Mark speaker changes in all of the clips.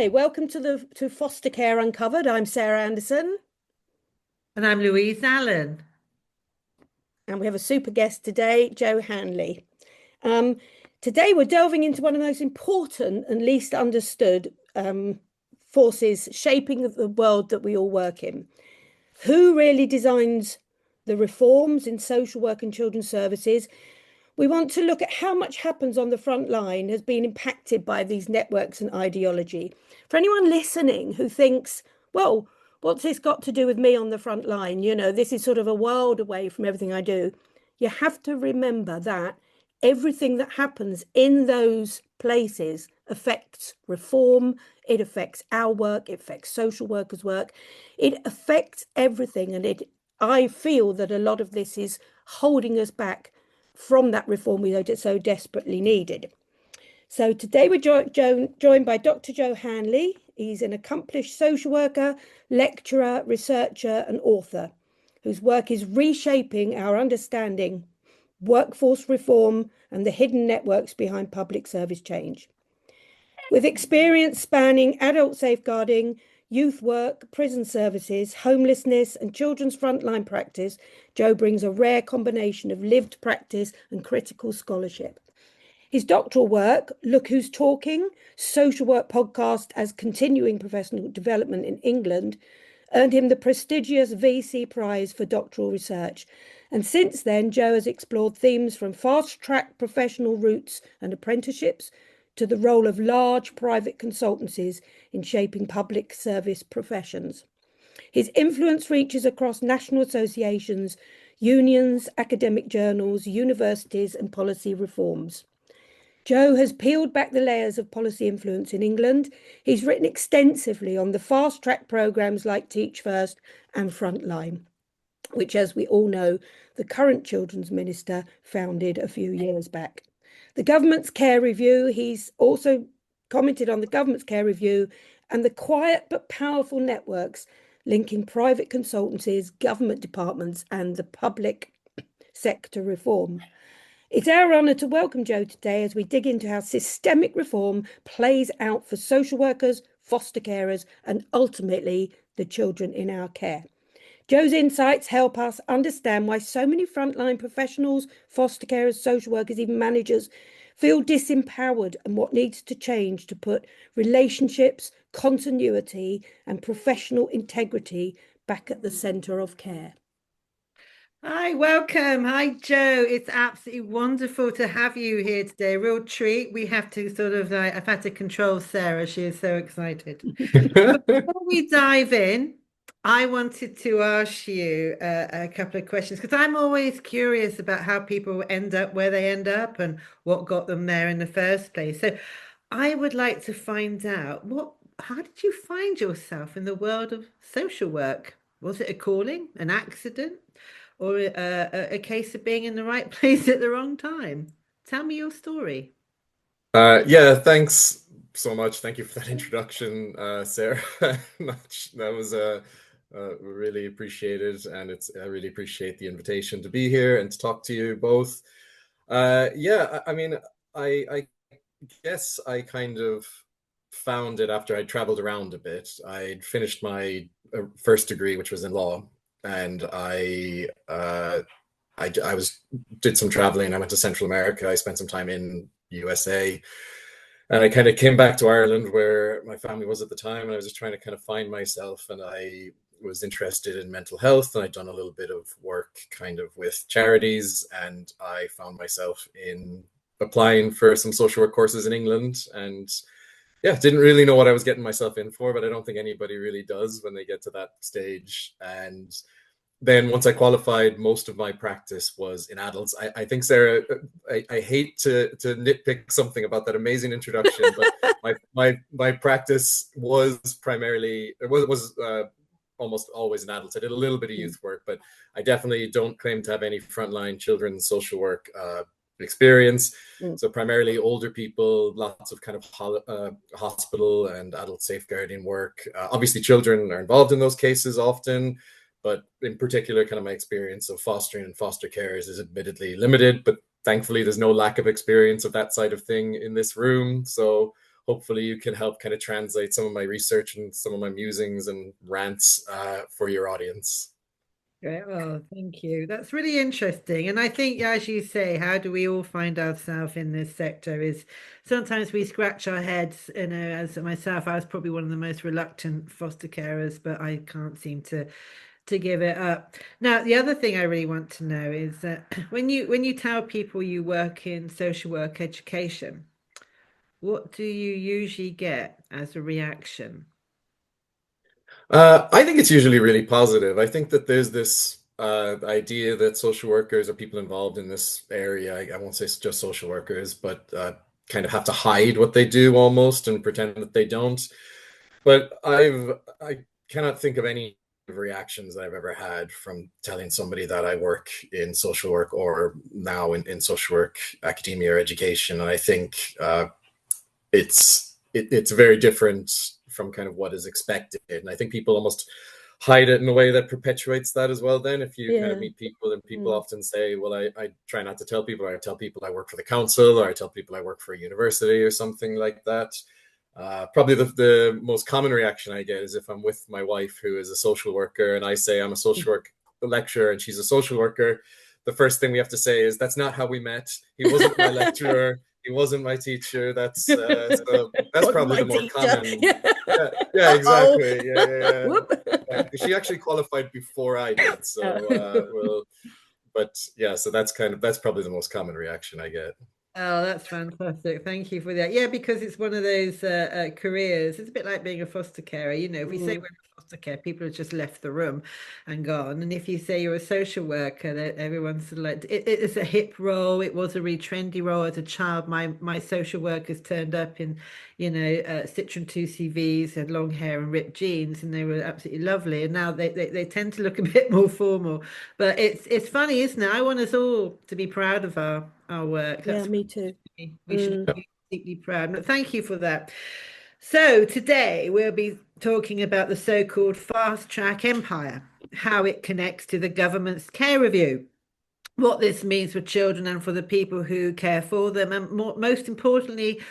Speaker 1: Hi, welcome to Foster Care Uncovered. I'm Sarah Anderson,
Speaker 2: And I'm Louise Allen.
Speaker 1: and we have a super guest today, Joe Hanley. Um, Today we're delving into one of the most important and least understood forces shaping the world that we all work in. Who really designs the reforms in social work and children's services? We want to look at how much happens on the front line has been impacted by these networks and ideology. For anyone listening who thinks, well, what's this got to do with me on the front line? You know, this is sort of a world away from everything I do. You have to remember that everything that happens in those places affects reform, it affects our work, it affects social workers' work, it affects everything. And I feel that a lot of this is holding us back from that reform we so desperately needed. So today we're joined by Dr. Joe Hanley. He's an accomplished social worker, lecturer, researcher, and author whose work is reshaping our understanding, workforce reform, and the hidden networks behind public service change. With experience spanning adult safeguarding, youth work, prison services, homelessness, and children's frontline practice, Joe brings a rare combination of lived practice and critical scholarship. His doctoral work, Look Who's Talking, social work podcast as continuing professional development in England, earned him the prestigious VC Prize for doctoral research. And since then, Joe has explored themes from fast-track professional routes and apprenticeships to the role of large private consultancies in shaping public service professions. His influence reaches across national associations, unions, academic journals, universities, and policy reforms. Joe has peeled back the layers of policy influence in England. He's written extensively on the fast-track programmes like Teach First and Frontline, which, as we all know, the current Children's Minister founded a few years back. The government's care review, he's also commented on the government's care review and the quiet but powerful networks linking private consultancies, government departments, and the public sector reform. It's our honour to welcome Joe today as we dig into how systemic reform plays out for social workers, foster carers, and ultimately the children in our care. Joe's insights help us understand why so many frontline professionals, foster carers, social workers, even managers feel disempowered and what needs to change to put relationships, continuity, and professional integrity back at the centre of care.
Speaker 2: Hi, welcome. Hi, Joe. It's absolutely wonderful to have you here today. Real treat. We have to I've had to control Sarah. She is so excited. But before we dive in, I wanted to ask you a couple of questions because I'm always curious about how people end up where they end up and what got them there in the first place. So I would like to find out how did you find yourself in the world of social work? Was it a calling, an accident, or a case of being in the right place at the wrong time? Tell me your story.
Speaker 3: Yeah, thanks so much. Thank you for that introduction, Sarah. That was really appreciated, and I really appreciate the invitation to be here and to talk to you both. Yeah, I mean, I guess I kind of found it after I traveled around a bit. I'd finished my first degree, which was in law, and I did some traveling. I went to Central America. I spent some time in USA, and I kind of came back to Ireland where my family was at the time, and I was just trying to kind of find myself. And I was interested in mental health, and I'd done a little bit of work kind of with charities, and I found myself in applying for some social work courses in England. And yeah, didn't really know what I was getting myself in for, but I don't think anybody really does when they get to that stage. And then once I qualified, most of my practice was in adults. I think, Sarah, I hate to nitpick something about that amazing introduction, but my practice was primarily, it was almost always in adults. I did a little bit of youth work, but I definitely don't claim to have any frontline children's social work experience. So primarily older people, lots of kind of hospital and adult safeguarding work. Obviously, children are involved in those cases often, but in particular, kind of my experience of fostering and foster carers is admittedly limited, but thankfully there's no lack of experience of that side of thing in this room. So hopefully you can help kind of translate some of my research and some of my musings and rants for your audience.
Speaker 2: Great. Oh, thank you. That's really interesting. And I think, as you say, how do we all find ourselves in this sector is sometimes we scratch our heads. You know, as myself, I was probably one of the most reluctant foster carers, but I can't seem to give it up. Now, the other thing I really want to know is that when you tell people you work in social work education, what do you usually get as a reaction?
Speaker 3: I think it's usually really positive. I think that there's this idea that social workers or people involved in this area, I won't say it's just social workers, but kind of have to hide what they do almost and pretend that they don't. But I cannot think of any reactions that I've ever had from telling somebody that I work in social work or now in social work, academia, or education. And I think it's very different from kind of what is expected. And I think people almost hide it in a way that perpetuates that as well. Then if you kind of meet people and people often say, well, I try not to tell people, or I tell people I work for the council, or I tell people I work for a university or something like that. Probably the most common reaction I get is if I'm with my wife, who is a social worker, and I say I'm a social work lecturer and she's a social worker. The first thing we have to say is, that's not how we met. He wasn't my lecturer. He wasn't my teacher. That's probably the more common. Yeah, exactly. Yeah. She actually qualified before I did. So, so that's probably the most common reaction I get.
Speaker 2: Oh, that's fantastic. Thank you for that. Yeah, because it's one of those careers. It's a bit like being a foster carer. You know, if we say we're in foster care, people have just left the room and gone. And if you say you're a social worker, that everyone's sort of like, it is a hip role. It was a really trendy role as a child. My social workers turned up in, Citroen 2CVs, had long hair and ripped jeans, and they were absolutely lovely. And now they tend to look a bit more formal. But it's funny, isn't it? I want us all to be proud of our work.
Speaker 1: Yeah, me too.
Speaker 2: We should be deeply proud. But thank you for that. So today we'll be talking about the so-called fast track empire, how it connects to the government's care review, what this means for children and for the people who care for them, and most importantly,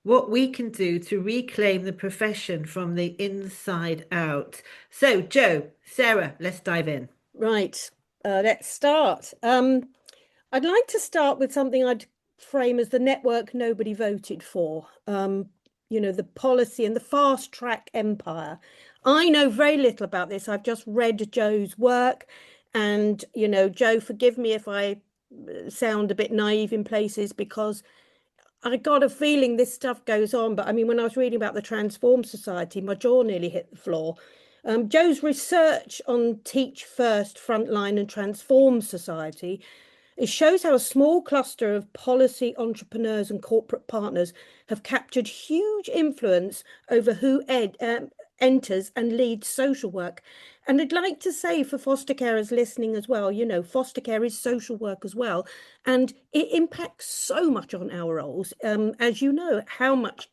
Speaker 2: what we can do to reclaim the profession from the inside out. So, Joe, Sarah, let's dive in.
Speaker 1: Right, let's start. I'd like to start with something I'd frame as the network nobody voted for. The policy and the fast track empire. I know very little about this. I've just read Joe's work, and Joe, forgive me if I sound a bit naive in places, because I got a feeling this stuff goes on. But I mean, when I was reading about the Transform Society, my jaw nearly hit the floor. Joe's research on Teach First, Frontline and Transform Society, it shows how a small cluster of policy entrepreneurs and corporate partners have captured huge influence over who enters and leads social work. And I'd like to say, for foster carers listening as well, foster care is social work as well. And it impacts so much on our roles. As you know, how much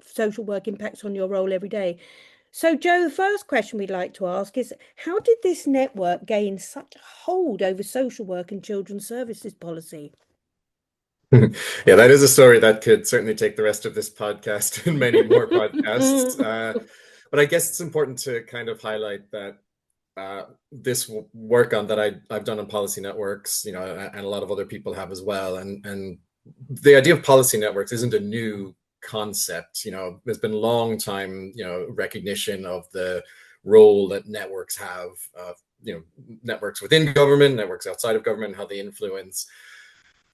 Speaker 1: social work impacts on your role every day. So, Joe, the first question we'd like to ask is, how did this network gain such a hold over social work and children's services policy?
Speaker 3: Yeah, that is a story that could certainly take the rest of this podcast and many more podcasts. But I guess it's important to kind of highlight that this work that I've done on policy networks, and a lot of other people have as well. And the idea of policy networks isn't a new concept. There's been a long time, recognition of the role that networks have, networks within government, networks outside of government, how they influence.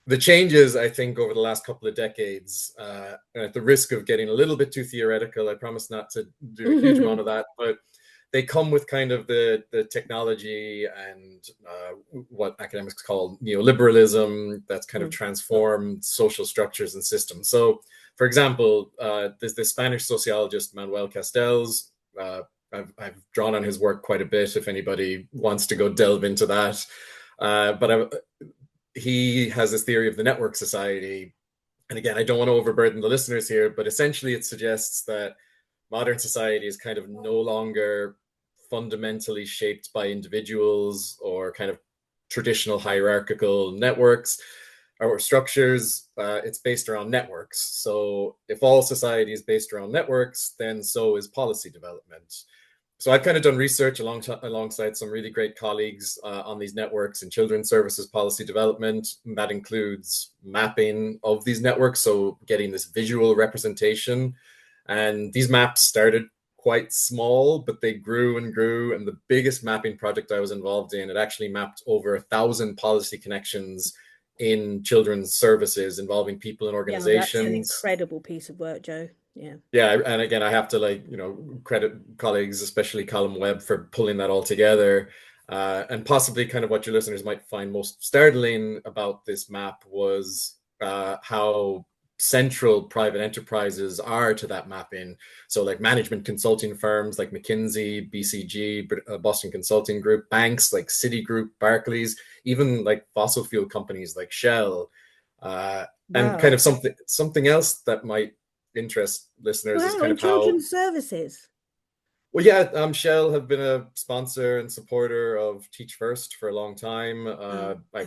Speaker 3: The changes, I think, over the last couple of decades, at the risk of getting a little bit too theoretical, I promise not to do a huge amount of that, but they come with kind of the technology and what academics call neoliberalism that's kind of transformed social structures and systems. So, for example, there's this Spanish sociologist, Manuel Castells. I've drawn on his work quite a bit if anybody wants to go delve into that. He has this theory of the network society. And again, I don't want to overburden the listeners here, but essentially it suggests that modern society is kind of no longer fundamentally shaped by individuals or kind of traditional hierarchical networks. or structures, it's based around networks. So if all society is based around networks, then so is policy development. So I've kind of done research alongside some really great colleagues on these networks in children's services policy development. That includes mapping of these networks, so getting this visual representation. And these maps started quite small, but they grew and grew. And the biggest mapping project I was involved in, it actually mapped over 1,000 policy connections in children's services involving people and organizations.
Speaker 1: Yeah, that's an incredible piece of work, Joe. Yeah.
Speaker 3: Yeah, and again, I have to credit colleagues, especially Colin Webb, for pulling that all together. And possibly kind of what your listeners might find most startling about this map was how central private enterprises are to that mapping. So like management consulting firms like McKinsey, BCG, Boston Consulting Group, banks like Citigroup, Barclays, even like fossil fuel companies like Shell. And kind of something else that might interest listeners is kind of how
Speaker 1: children's services.
Speaker 3: Well, yeah, Shell have been a sponsor and supporter of Teach First for a long time. I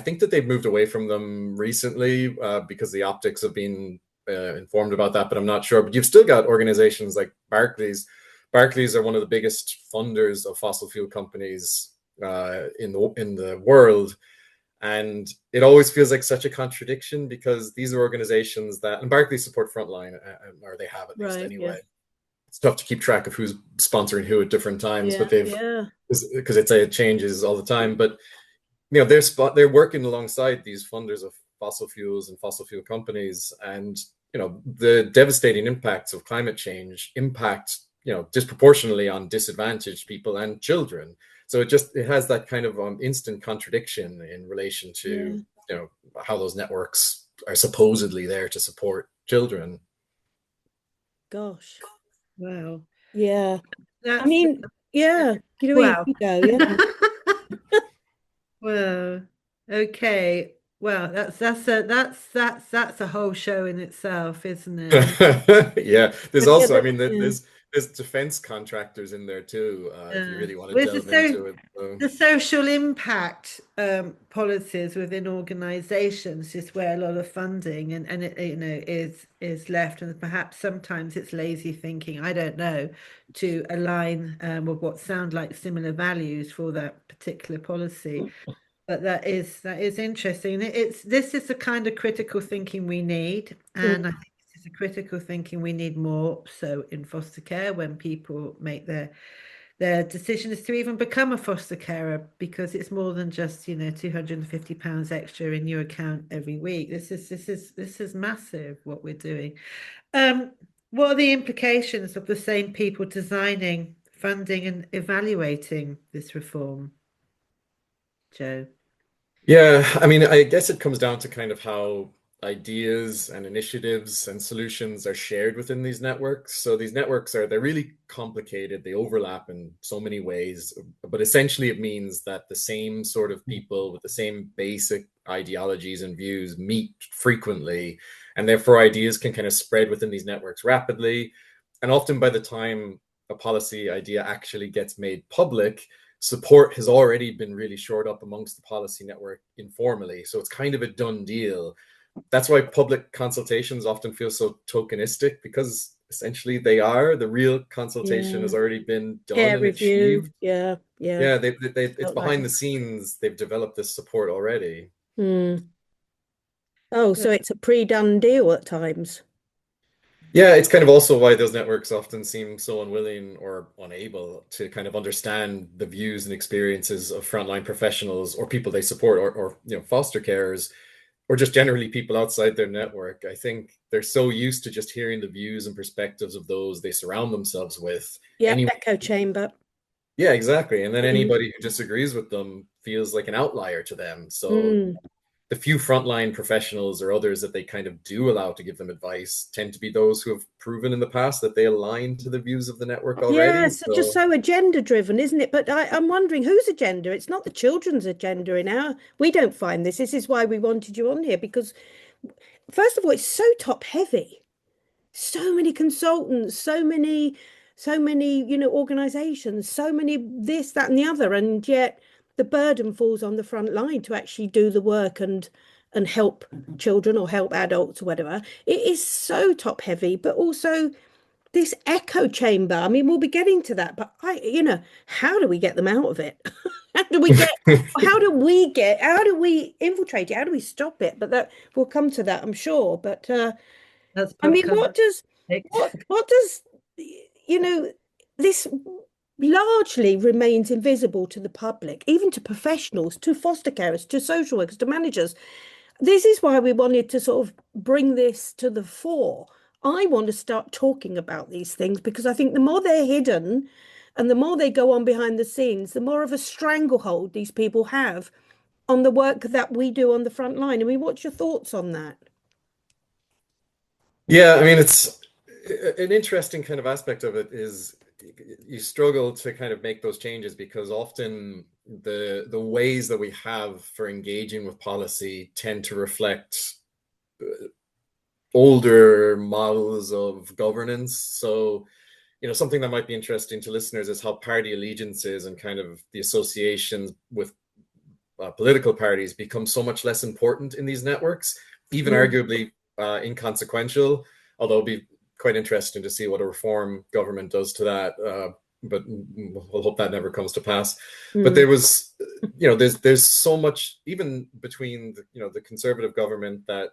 Speaker 3: think that they've moved away from them recently because the optics have been informed about that, but I'm not sure. But you've still got organizations like Barclays. Barclays are one of the biggest funders of fossil fuel companies in the world. And it always feels like such a contradiction because these are organizations that, and Barclays support Frontline, or they have at least anyway. Yeah. It's tough to keep track of who's sponsoring who at different times, but because it changes all the time. But they're working alongside these funders of fossil fuels and fossil fuel companies, and the devastating impacts of climate change impact disproportionately on disadvantaged people and children. So it has that kind of instant contradiction in relation to how those networks are supposedly there to support children.
Speaker 1: Gosh.
Speaker 2: Wow.
Speaker 1: Yeah. You go. Yeah.
Speaker 2: Well, okay. Well, that's a whole show in itself, isn't it?
Speaker 3: Yeah. There's also, there's defense contractors in there too, if you really want to delve into it.
Speaker 2: The social impact policies within organizations is where a lot of funding and it is left, and perhaps sometimes it's lazy thinking, I don't know, to align with what sound like similar values for that particular policy. But that is interesting. This is the kind of critical thinking we need, and I think this is a critical thinking we need more so in foster care when people make their decisions to even become a foster carer, because it's more than just £250 extra in your account every week. This is massive what we're doing. What are the implications of the same people designing, funding, and evaluating this reform, Joe?
Speaker 3: Yeah, I guess it comes down to kind of how ideas and initiatives and solutions are shared within these networks. So these networks they're really complicated. They overlap in so many ways, but essentially it means that the same sort of people with the same basic ideologies and views meet frequently, and therefore ideas can kind of spread within these networks rapidly. And often by the time a policy idea actually gets made public, support has already been really shored up amongst the policy network informally. So it's kind of a done deal. That's why public consultations often feel so tokenistic, because essentially the real consultation has already been done and achieved.
Speaker 1: Yeah.
Speaker 3: It's behind the scenes. They've developed this support already.
Speaker 1: Oh, so it's a pre-done deal at times.
Speaker 3: Yeah, it's kind of also why those networks often seem so unwilling or unable to kind of understand the views and experiences of frontline professionals or people they support, or foster carers, or just generally people outside their network. I think they're so used to just hearing the views and perspectives of those they surround themselves with.
Speaker 1: Yeah, echo chamber.
Speaker 3: Yeah, exactly. And then anybody who disagrees with them feels like an outlier to them. So the few frontline professionals or others that they kind of do allow to give them advice tend to be those who have proven in the past that they align to the views of the network already.
Speaker 1: Yeah, it's just so agenda driven, isn't it? But I'm wondering whose agenda? It's not the children's agenda we don't find this. This is why we wanted you on here, because first of all, it's so top heavy. So many consultants, so many, organizations, so many this, that, and the other. And yet the burden falls on the front line to actually do the work and and help children or help adults or whatever, it is so top heavy, but also this echo chamber. I mean, we'll be getting to that, but how do we get them out of it? How do we infiltrate it? How do we stop it? But that we'll come to that, I'm sure. But
Speaker 2: That's
Speaker 1: I mean, what does this largely remains invisible to the public, even to professionals, to foster carers, to social workers, to managers. This is why we wanted to sort of bring this to the fore. I want to start talking about these things because I think the more they're hidden and the more they go on behind the scenes, the more of a stranglehold these people have on the work that we do on the front line. I mean, what's your thoughts on that?
Speaker 3: Yeah, I mean, it's an interesting kind of aspect of it is you struggle to kind of make those changes because often the ways that we have for engaging with policy tend to reflect older models of governance. So, something that might be interesting to listeners is how party allegiances and kind of the associations with political parties become so much less important in these networks, even arguably inconsequential, although it'd be quite interesting to see what a reform government does to that. But we'll hope that never comes to pass. But there was, there's so much, even between the conservative government that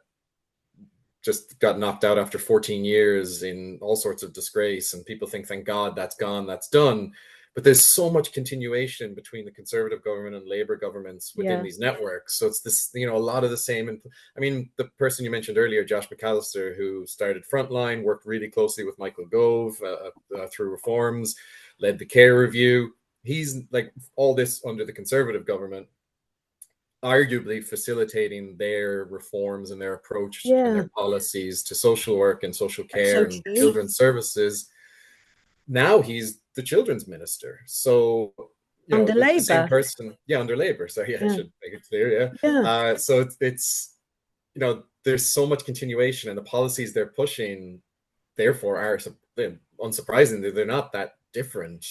Speaker 3: just got knocked out after 14 years in all sorts of disgrace, and people think, thank God that's gone, that's done. But there's so much continuation between the conservative government and Labour governments within these networks. So it's this, a lot of the same. And I mean, the person you mentioned earlier, Josh McAllister, who started Frontline, worked really closely with Michael Gove through reforms, led the care review. He's like all this under the conservative government, arguably facilitating their reforms and their approach and their policies to social work and social care and children's services. Now he's the children's minister. So
Speaker 1: under Labour,
Speaker 3: the same person, under Labour. Sorry, I should make it clear. So it's there's so much continuation, and the policies they're pushing, therefore, are unsurprisingly they're not that different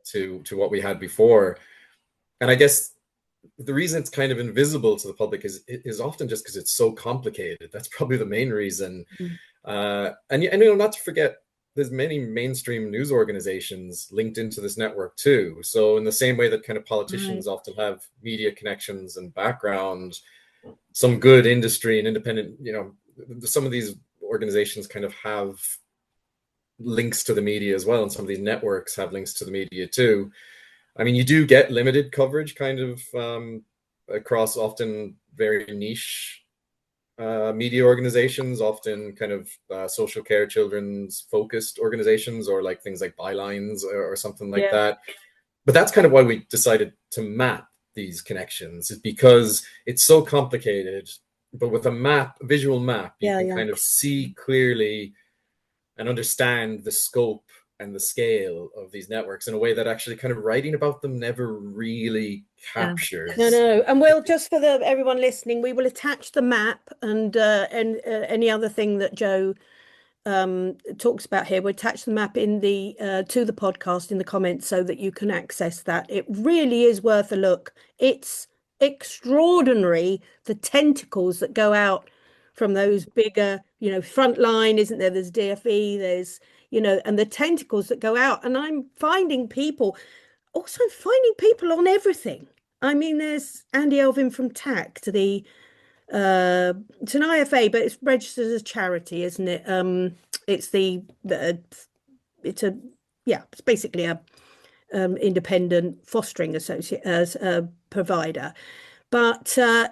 Speaker 3: to what we had before. And I guess the reason it's kind of invisible to the public is often just because it's so complicated. That's probably the main reason. And not to forget, there's many mainstream news organizations linked into this network too. So in the same way that kind of politicians often have media connections and background, some good industry and independent, some of these organizations kind of have links to the media as well. And some of these networks have links to the media too. I mean, you do get limited coverage kind of across often very niche media organizations, often kind of social care, children's focused organizations, or like things like Bylines or something like that. But that's kind of why we decided to map these connections, is because it's so complicated. But with a visual map, you can kind of see clearly and understand the scope and the scale of these networks in a way that actually kind of writing about them never really captures.
Speaker 1: No. And we'll just for everyone listening, we will attach the map and any other thing that Joe talks about here. We'll attach the map in the to the podcast in the comments so that you can access that. It really is worth a look. It's extraordinary, the tentacles that go out from those bigger, Frontline, isn't there? There's DFE, there's and the tentacles that go out. And I'm finding people on everything. I mean, there's Andy Elvin from TAC to the it's an IFA, but it's registered as a charity, isn't it? It's it's basically a independent fostering associate as a provider. But I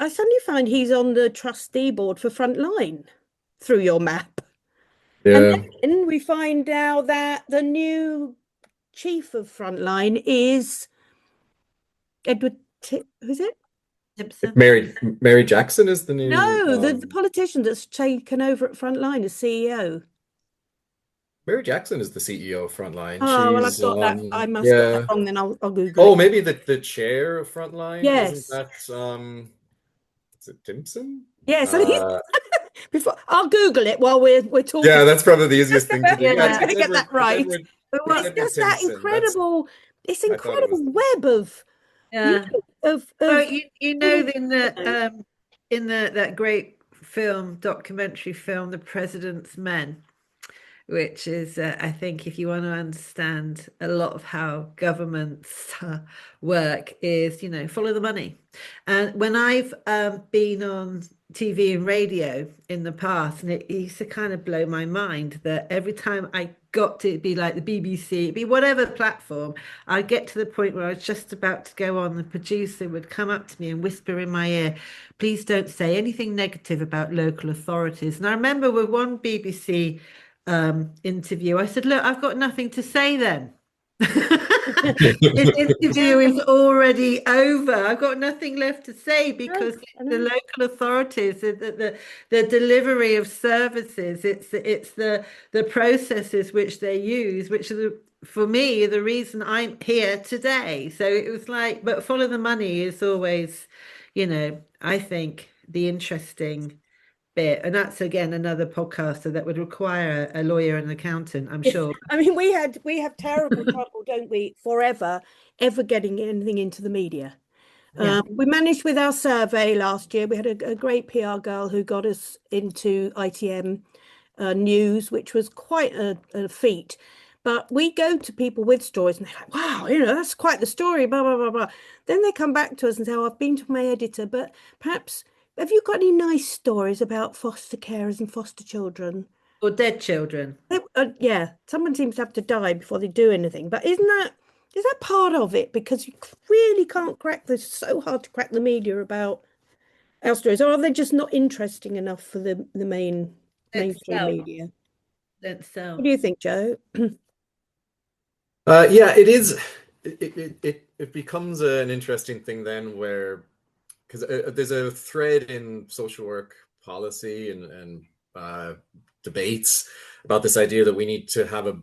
Speaker 1: suddenly find he's on the trustee board for Frontline through your map. And then we find now that the new chief of Frontline is Edward. Who's it?
Speaker 3: Mary Jackson is the new.
Speaker 1: No, the politician that's taken over at Frontline as CEO.
Speaker 3: Mary Jackson is the CEO of Frontline.
Speaker 1: Oh, well, I've got that. I must got that wrong. Then I'll Google.
Speaker 3: Oh, maybe the chair of Frontline.
Speaker 1: Yes.
Speaker 3: Isn't that is it Timpson?
Speaker 1: Yes. Before I'll Google it while we're talking.
Speaker 3: Yeah, that's probably the easiest thing to do.
Speaker 1: I'm going to get that right. It's just that incredible. It's incredible web of.
Speaker 2: Then that in that great documentary film, The President's Men, which is, I think, if you want to understand a lot of how governments work, is, follow the money. And when I've been on TV and radio in the past, and it used to kind of blow my mind that every time I got to be like the BBC, be whatever platform, I'd get to the point where I was just about to go on, the producer would come up to me and whisper in my ear, please don't say anything negative about local authorities. And I remember with one BBC interview, I said, look, I've got nothing to say then. This interview is already over. I've got nothing left to say because the local authorities, the delivery of services, it's the processes which they use, which are for me the reason I'm here today. So it was like, but follow the money is always, I think the interesting bit, and that's again another podcaster that would require a lawyer and an accountant, I'm sure.
Speaker 1: I mean, we have terrible trouble, don't we, forever ever getting anything into the media. We managed with our survey last year. We had a great PR girl who got us into ITM news, which was quite a feat. But we go to people with stories and they're like, wow, that's quite the story, blah, blah, blah, blah. Then they come back to us and say, oh, I've been to my editor, but perhaps, have you got any nice stories about foster carers and foster children?
Speaker 2: Or dead children?
Speaker 1: Yeah, someone seems to have to die before they do anything. But is that part of it? Because you really can't crack this. It's so hard to crack the media about our stories. Or are they just not interesting enough for the mainstream media? What do you think, Joe?
Speaker 3: Yeah, it is. It becomes an interesting thing then, where because there's a thread in social work policy and debates about this idea that we need to have a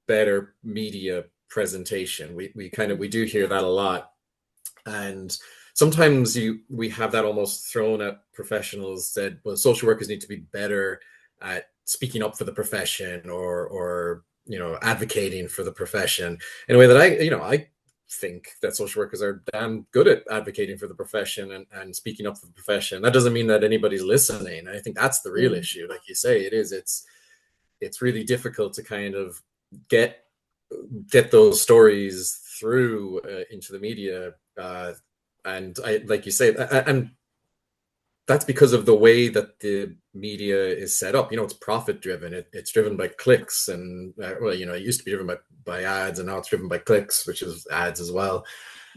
Speaker 3: better media presentation. We do hear that a lot, and sometimes we have that almost thrown at professionals that, well, social workers need to be better at speaking up for the profession or advocating for the profession in a way that I think that social workers are damn good at advocating for the profession and speaking up for the profession. That doesn't mean that anybody's listening. I think that's the real issue. Like you say, it's really difficult to kind of get those stories through into the media. And like you say, and that's because of the way that the media is set up. It's profit driven. It's driven by clicks, and it used to be driven by ads, and now it's driven by clicks, which is ads as well.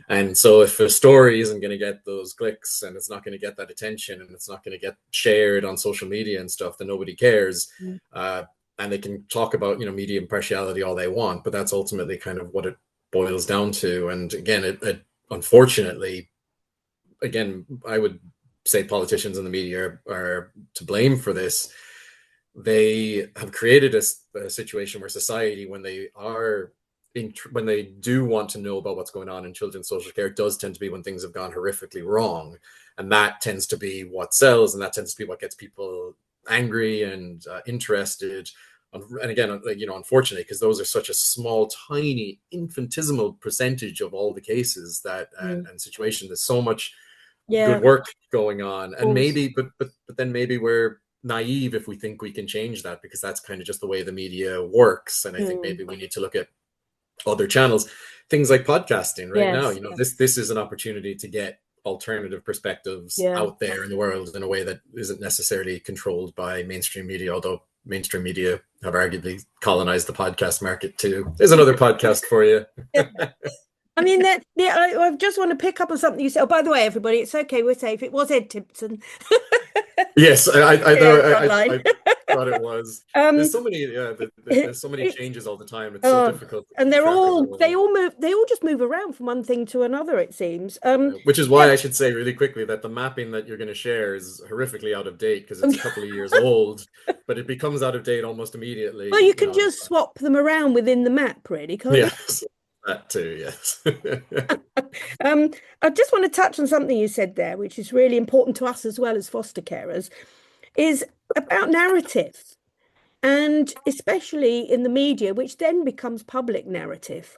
Speaker 3: And so if a story isn't going to get those clicks, and it's not going to get that attention, and it's not going to get shared on social media and stuff, then nobody cares. And they can talk about media impartiality all they want, but that's ultimately kind of what it boils down to. And again, it unfortunately, again, I would say politicians and the media are to blame for this. They have created a situation where society, when they do want to know about what's going on in children's social care, it does tend to be when things have gone horrifically wrong, and that tends to be what sells, and that tends to be what gets people angry and interested. And again, unfortunately, because those are such a small, tiny, infinitesimal percentage of all the cases that and situations, there's so much good work going on, and maybe but then maybe we're naive if we think we can change that, because that's kind of just the way the media works. And I think maybe we need to look at other channels, things like podcasting right now. This is an opportunity to get alternative perspectives out there in the world in a way that isn't necessarily controlled by mainstream media, although mainstream media have arguably colonized the podcast market too. There's another podcast for you.
Speaker 1: I mean, I just want to pick up on something you said. Oh, by the way, everybody, it's okay, we're safe. It was Ed Timpson.
Speaker 3: Yes, I thought it was. There's so many, there's so many changes all the time. It's so difficult.
Speaker 1: And they all just move around from one thing to another, it seems.
Speaker 3: Which is why I should say really quickly that the mapping that you're going to share is horrifically out of date, because it's a couple of years old, but it becomes out of date almost immediately.
Speaker 1: Well, you can just swap them around within the map, really, can't you?
Speaker 3: Yes. That too, yes.
Speaker 1: I just want to touch on something you said there, which is really important to us as well as foster carers, is about narrative, and especially in the media, which then becomes public narrative.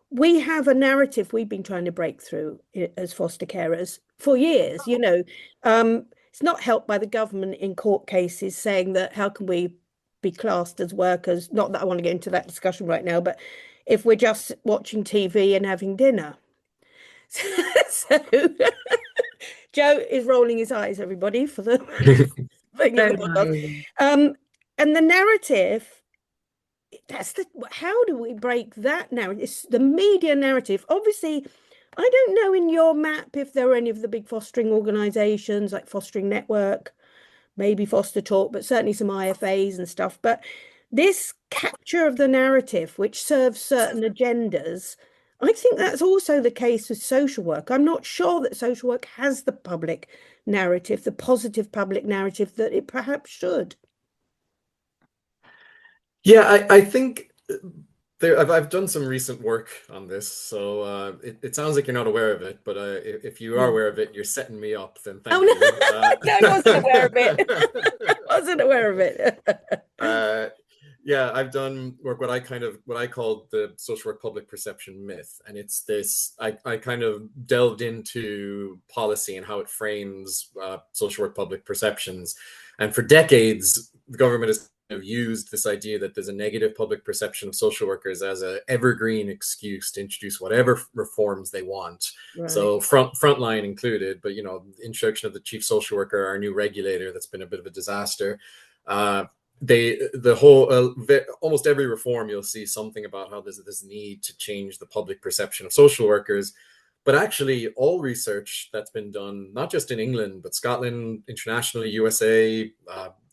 Speaker 1: We have a narrative we've been trying to break through as foster carers for years. it's not helped by the government in court cases saying that how can we be classed as workers? Not that I want to get into that discussion right now, but if we're just watching TV and having dinner. So Joe is rolling his eyes, everybody, for the thing in the podcast. And the narrative, how do we break that narrative? It's the media narrative. Obviously, I don't know in your map if there are any of the big fostering organisations like Fostering Network, maybe Foster Talk, but certainly some IFAs and stuff. But this capture of the narrative, which serves certain agendas, I think that's also the case with social work. I'm not sure that social work has the public narrative, the positive public narrative that it perhaps should.
Speaker 3: Yeah, I think I've done some recent work on this, so it sounds like you're not aware of it, but if you are aware of it, you're setting me up, then thank you.
Speaker 1: No, I wasn't aware of it. I wasn't aware of it.
Speaker 3: Yeah, I've done work what I call the social work public perception myth, and it's this. I kind of delved into policy and how it frames social work public perceptions, and for decades, the government has used this idea that there's a negative public perception of social workers as an evergreen excuse to introduce whatever reforms they want. Right. So frontline included, but introduction of the chief social worker, our new regulator, that's been a bit of a disaster. Almost every reform you'll see something about how there's this need to change the public perception of social workers. But actually, all research that's been done, not just in England, but Scotland, internationally, USA,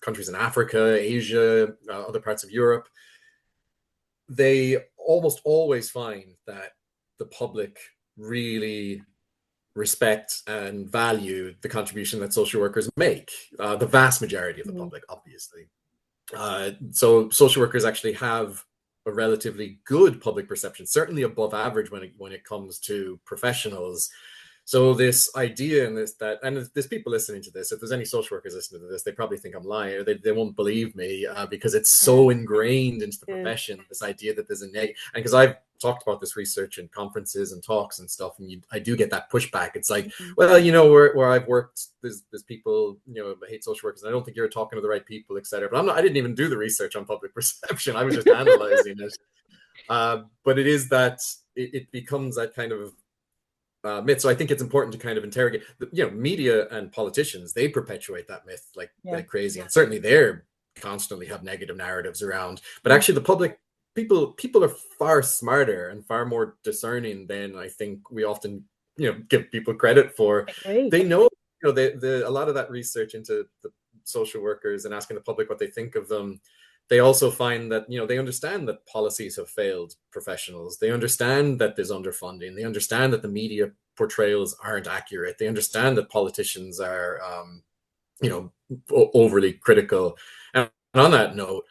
Speaker 3: countries in Africa, Asia, other parts of Europe, they almost always find that the public really respect and value the contribution that social workers make. The vast majority of the public, obviously. So social workers actually have a relatively good public perception, certainly above average when it comes to professionals. So this idea and there's people listening to this. If there's any social workers listening to this, they probably think I'm lying, or they won't believe me because it's so ingrained into the profession. This idea that there's a negative, and because I've talked about this research in conferences and talks and stuff, and I do get that pushback. It's like, well, where I've worked, there's people hate social workers, and I don't think you're talking to the right people, etc. But I didn't even do the research on public perception. I was just analyzing it. But it is that it becomes that kind of myth. So I think it's important to kind of interrogate. Media and politicians, they perpetuate that myth like crazy, and certainly they're constantly have negative narratives around. But actually, the public people are far smarter and far more discerning than I think we often give people credit for. They know a lot of that research into the social workers and asking the public what they think of them. They also find that they understand that policies have failed professionals. They understand that there's underfunding. They understand that the media portrayals aren't accurate. They understand that politicians are overly critical. And on that note,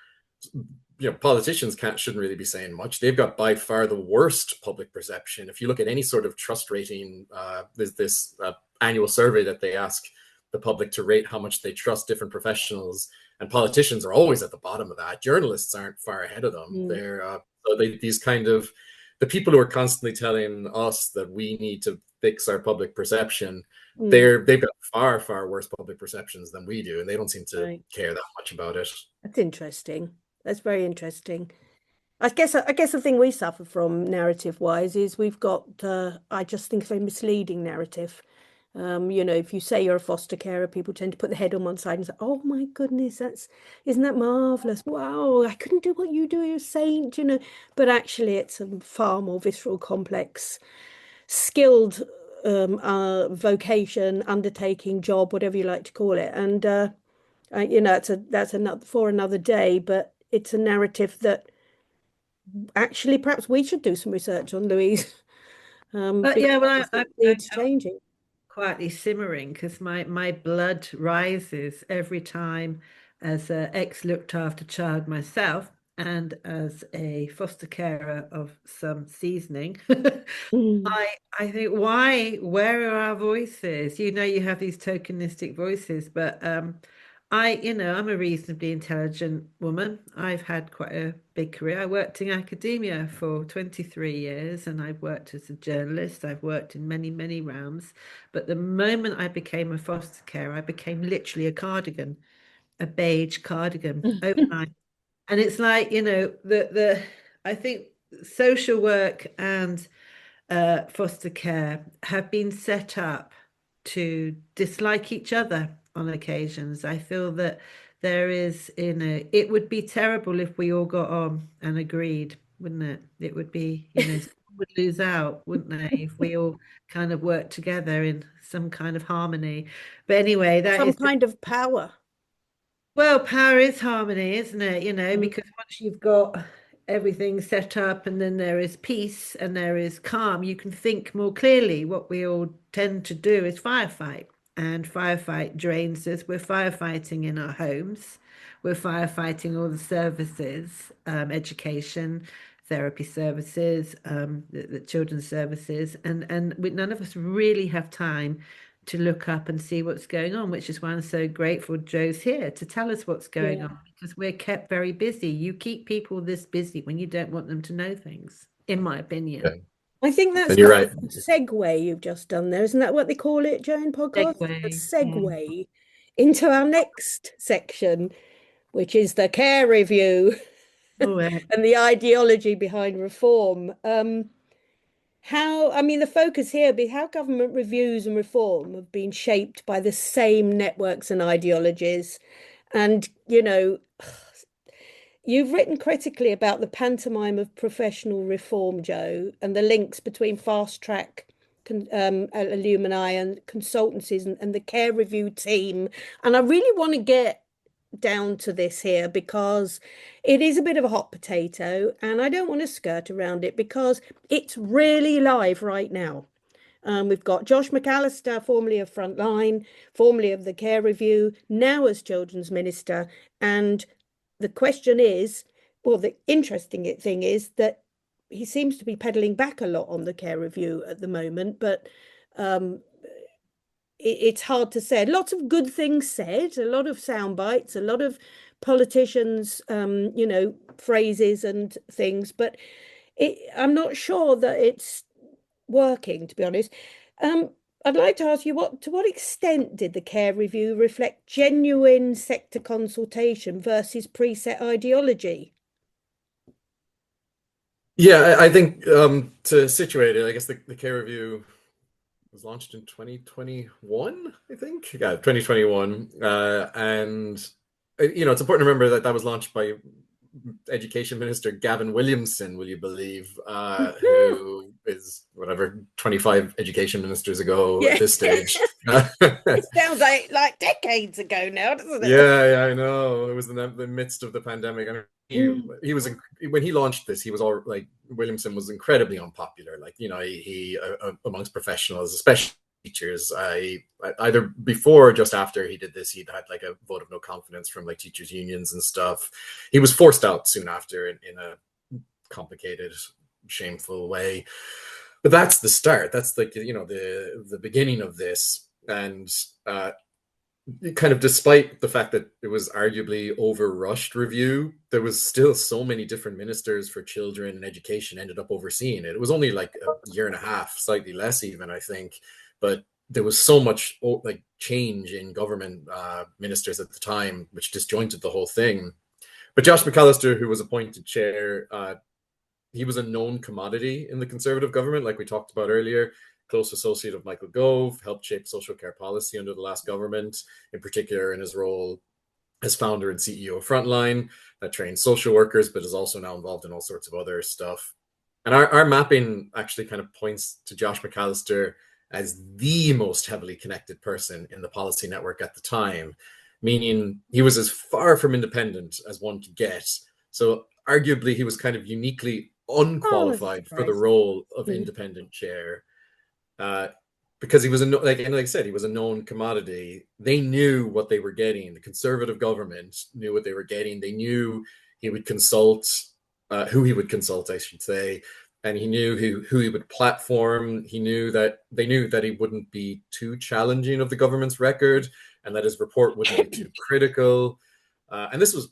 Speaker 3: politicians shouldn't really be saying much. They've got by far the worst public perception. If you look at any sort of trust rating, there's this annual survey that they ask the public to rate how much they trust different professionals, and politicians are always at the bottom of that. Journalists aren't far ahead of them. They're these kind of the people who are constantly telling us that we need to fix our public perception. They've got far worse public perceptions than we do, and they don't seem to care that much about it.
Speaker 1: That's interesting. That's very interesting. I guess the thing we suffer from narrative-wise is we've got, I just think, a very misleading narrative. If you say you're a foster carer, people tend to put their head on one side and say, "Oh my goodness, isn't that marvelous? Wow, I couldn't do what you do, you're a saint," But actually, it's a far more visceral, complex, skilled vocation, undertaking, job, whatever you like to call it. And that's another day. But it's a narrative that actually perhaps we should do some research on, Louise. It's changing.
Speaker 2: Quietly simmering because my blood rises every time, as an ex-looked after child myself and as a foster carer of some seasoning. I think, where are our voices? You have these tokenistic voices, but I'm a reasonably intelligent woman. I've had quite a big career. I worked in academia for 23 years and I've worked as a journalist. I've worked in many, many realms. But the moment I became a foster carer, I became literally a cardigan, a beige cardigan overnight. And it's like, I think social work and foster care have been set up to dislike each other on occasions. I feel that there is, it would be terrible if we all got on and agreed, wouldn't it? It would be, someone would lose out, wouldn't they, if we all kind of worked together in some kind of harmony. But anyway, that
Speaker 1: Some
Speaker 2: is
Speaker 1: kind of power.
Speaker 2: well, power is harmony, isn't it?
Speaker 1: Mm.
Speaker 2: Because once you've got everything set up and then there is peace and there is calm, you can think more clearly. What we all tend to do is firefight, and firefight drains us. We're firefighting in our homes, we're firefighting all the services, education, therapy services, the children's services, and none of us really have time to look up and see what's going on, which is why I'm so grateful Joe's here to tell us what's going on, because we're kept very busy. You keep people this busy when you don't want them to know things, in my opinion.
Speaker 3: Yeah.
Speaker 1: I think that's
Speaker 3: And you're right.
Speaker 1: a segue you've just done there. Isn't that what they call it, Joe, in podcast? A segue into our next section, which is the care review and the ideology behind reform. The focus here be how government reviews and reform have been shaped by the same networks and ideologies. And, you've written critically about the pantomime of professional reform, Joe, and the links between fast track alumni and consultancies and the care review team. And I really want to get down to this here because it is a bit of a hot potato and I don't want to skirt around it because it's really live right now. We've got Josh McAllister, formerly of Frontline, formerly of the Care Review, now as Children's Minister. And the question is, well, the interesting thing is that he seems to be pedaling back a lot on the Care Review at the moment, but it's hard to say. Lots of good things said, a lot of sound bites, a lot of politicians, phrases and things, but I'm not sure that it's working, to be honest. I'd like to ask you, to what extent did the Care Review reflect genuine sector consultation versus preset ideology?
Speaker 3: Yeah, I think to situate it, I guess the Care Review was launched in 2021, I think. Yeah, 2021. And, it's important to remember that that was launched by Education Minister Gavin Williamson, will you believe, who is whatever 25 education ministers ago at this stage.
Speaker 1: It sounds like decades ago now, doesn't it?
Speaker 3: Yeah, I know. It was in the midst of the pandemic. I mean, he was when he launched this, he was all like Williamson was incredibly unpopular. Like, he amongst professionals, especially teachers, either before or just after he did this, he'd had like a vote of no confidence from like teachers unions and stuff. He was forced out soon after in a complicated, shameful way. But that's the start. That's like, the beginning of this. And kind of despite the fact that it was arguably over-rushed review, there was still so many different ministers for children and education ended up overseeing it. It was only like a year and a half, slightly less even, I think. But there was so much like change in government ministers at the time, which disjointed the whole thing. But Josh McAllister, who was appointed chair, he was a known commodity in the Conservative government, like we talked about earlier. Close associate of Michael Gove, helped shape social care policy under the last government, in particular in his role as founder and CEO of Frontline, that trains social workers, but is also now involved in all sorts of other stuff. And our mapping actually kind of points to Josh McAllister as the most heavily connected person in the policy network at the time, meaning he was as far from independent as one could get. So arguably he was kind of uniquely unqualified for the role of independent chair. Because he was like I said, he was a known commodity. They knew what they were getting. The Conservative government knew what they were getting. They knew he would consult, who he would consult, I should say, and he knew who he would platform. They knew that he wouldn't be too challenging of the government's record, and that his report wouldn't be too critical. And this was,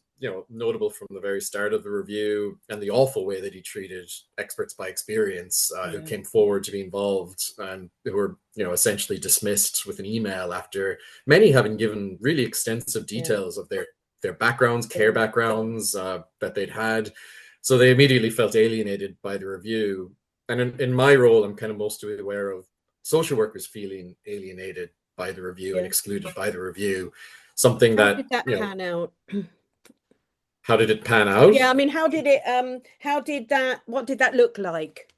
Speaker 3: notable from the very start of the review, and the awful way that he treated experts by experience who came forward to be involved and who were, essentially dismissed with an email after many having given really extensive details of their backgrounds, care backgrounds that they'd had. So they immediately felt alienated by the review. And in my role, I'm kind of mostly aware of social workers feeling alienated by the review and excluded by the review. Something
Speaker 1: How did that pan out?
Speaker 3: How did it pan out?
Speaker 1: Yeah, I mean, what did that look like,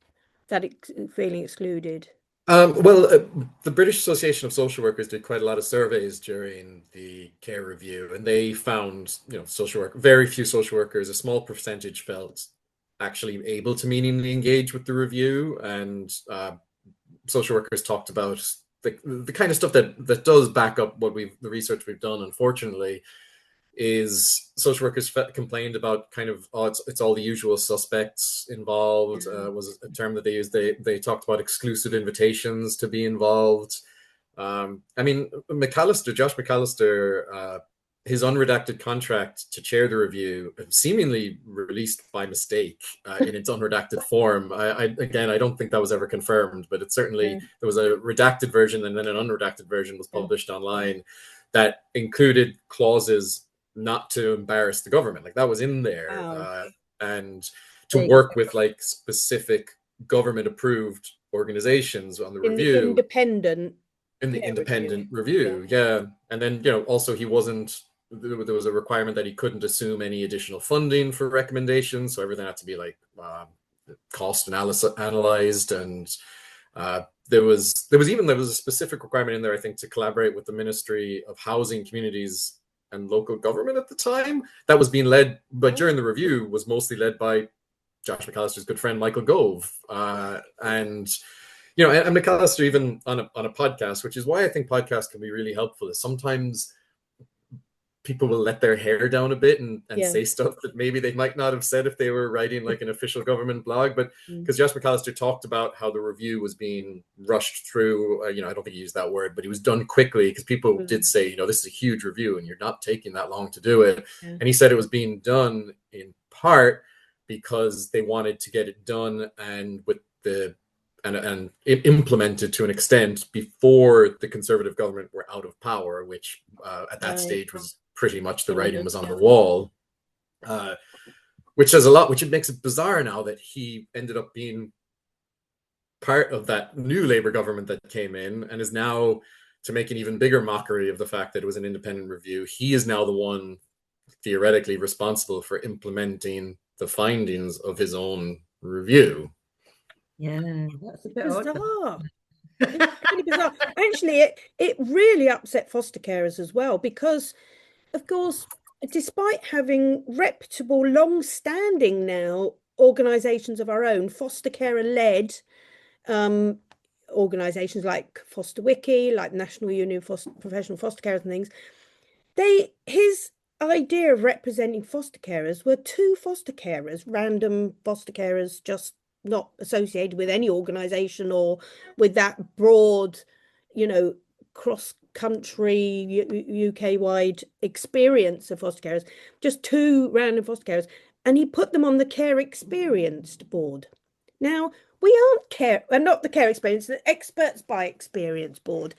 Speaker 1: that feeling excluded?
Speaker 3: The British Association of Social Workers did quite a lot of surveys during the care review, and they found, very few social workers, a small percentage, felt actually able to meaningfully engage with the review. And social workers talked about the kind of stuff that does back up the research we've done, unfortunately, is social workers complained about kind of, it's all the usual suspects involved, was a term that they used. They talked about exclusive invitations to be involved. I mean, Josh McAllister, his unredacted contract to chair the review seemingly released by mistake in its unredacted form. I don't think that was ever confirmed, but it certainly, there was a redacted version and then an unredacted version was published online that included clauses not to embarrass the government. Like, that was in there. And to work with like specific government approved organizations on the review. In the independent review. Yeah. And then, also there was a requirement that he couldn't assume any additional funding for recommendations. So everything had to be like cost analyzed. And there was a specific requirement in there, I think, to collaborate with the Ministry of Housing, Communities and Local Government at the time. That was being led, but during the review was mostly led by Josh McAllister's good friend Michael Gove. And McAllister, even on a podcast, which is why I think podcasts can be really helpful, is sometimes people will let their hair down a bit and say stuff that maybe they might not have said if they were writing like an official government blog. But because Josh McAllister talked about how the review was being rushed through, I don't think he used that word, but he was done quickly because people did say, this is a huge review and you're not taking that long to do it. And he said it was being done in part because they wanted to get it done and implemented to an extent before the Conservative government were out of power, which at that stage was pretty much the writing was on the wall, which says a lot, which it makes it bizarre now that he ended up being part of that new Labour government that came in and is now, to make an even bigger mockery of the fact that it was an independent review, he is now the one theoretically responsible for implementing the findings of his own review.
Speaker 2: Yeah, that's a bit
Speaker 1: bizarre. It's really bizarre. Actually, it really upset foster carers as well, because, of course, despite having reputable, long-standing now organisations of our own, foster carer-led organisations like Foster Wiki, like National Union of Professional Foster Carers and things, his idea of representing foster carers were two foster carers, random foster carers, just not associated with any organisation or with that broad, cross-country, UK-wide experience of foster carers, just two random foster carers, and he put them on the Care Experienced board. Now, we aren't not the Care Experience, the Experts by Experience board.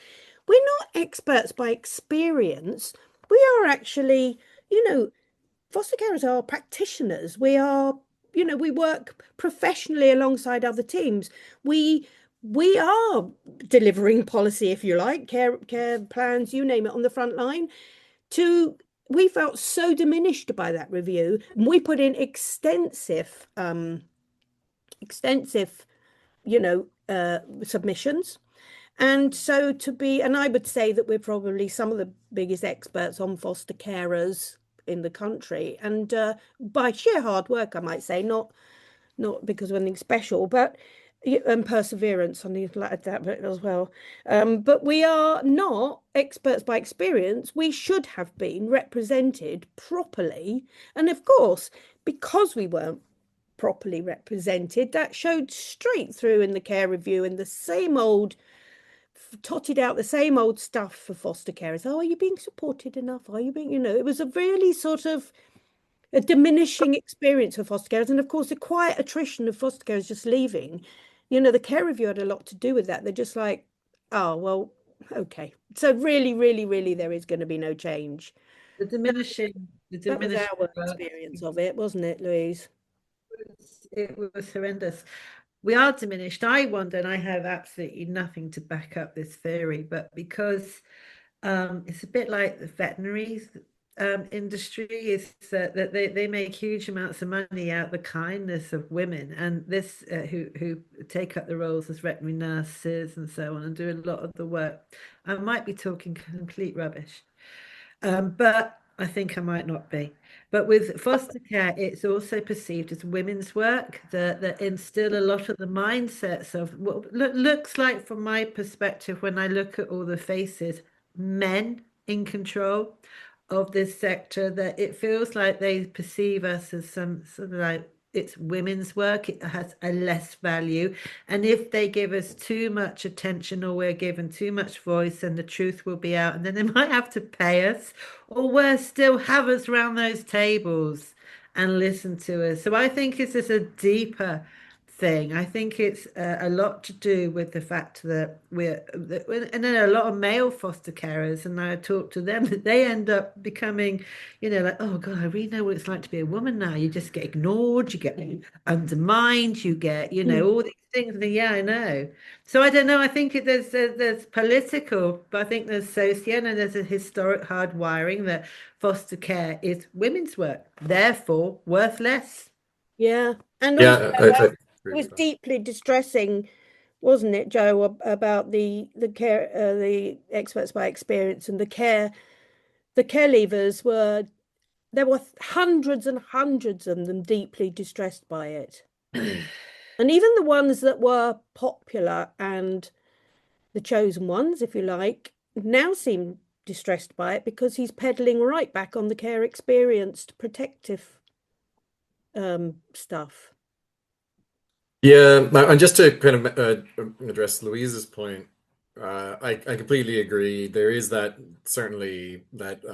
Speaker 1: We're not experts by experience. We are actually, foster carers are practitioners. We are, we work professionally alongside other teams. We are delivering policy, if you like, care plans, you name it, on the front line. We felt so diminished by that review, and we put in extensive, submissions. And so and I would say that we're probably some of the biggest experts on foster carers in the country, and by sheer hard work, I might say, not because of anything special, but and perseverance, something like that as well. But we are not experts by experience. We should have been represented properly, and of course, because we weren't properly represented, that showed straight through in the care review, in the same old totted out the same old stuff for foster carers. Oh, are you being supported enough? Are you being, it was a really sort of a diminishing experience for foster carers. And of course, the quiet attrition of foster carers just leaving, the care review had a lot to do with that. They're just like, oh, well, okay. So really, really, really, there is going to be no change.
Speaker 2: The diminishing
Speaker 1: That was our experience of it, wasn't it, Louise?
Speaker 2: It was horrendous. We are diminished. I wonder, and I have absolutely nothing to back up this theory, but because it's a bit like the veterinary industry, is that they make huge amounts of money out of the kindness of women, and this who take up the roles as veterinary nurses and so on and do a lot of the work. I might be talking complete rubbish, but I think I might not be. But with foster care, it's also perceived as women's work that instill a lot of the mindsets of what looks like, from my perspective, when I look at all the faces, men in control of this sector, that it feels like they perceive us as some sort of like it's women's work. It has a less value. And if they give us too much attention, or we're given too much voice, then the truth will be out. And then they might have to pay us, or worse still, have us round those tables and listen to us. So I think it's just a deeper thing. I think it's a lot to do with the fact that and then a lot of male foster carers, and I talk to them, that they end up becoming, like, oh God, I really know what it's like to be a woman now. You just get ignored, you get undermined, you get, all these things. And yeah, I know. So I don't know. I think there's political, but I think there's socio, and there's a historic hard wiring that foster care is women's work, therefore worth less.
Speaker 1: Yeah. And
Speaker 3: Yeah,
Speaker 1: also, it was deeply distressing, wasn't it, Joe, about the care, the experts by experience, and the care leavers there were hundreds and hundreds of them deeply distressed by it. And even the ones that were popular and the chosen ones, if you like, now seem distressed by it, because he's peddling right back on the care experienced protective stuff.
Speaker 3: Yeah, and just to kind of address Louise's point, I completely agree. There is certainly that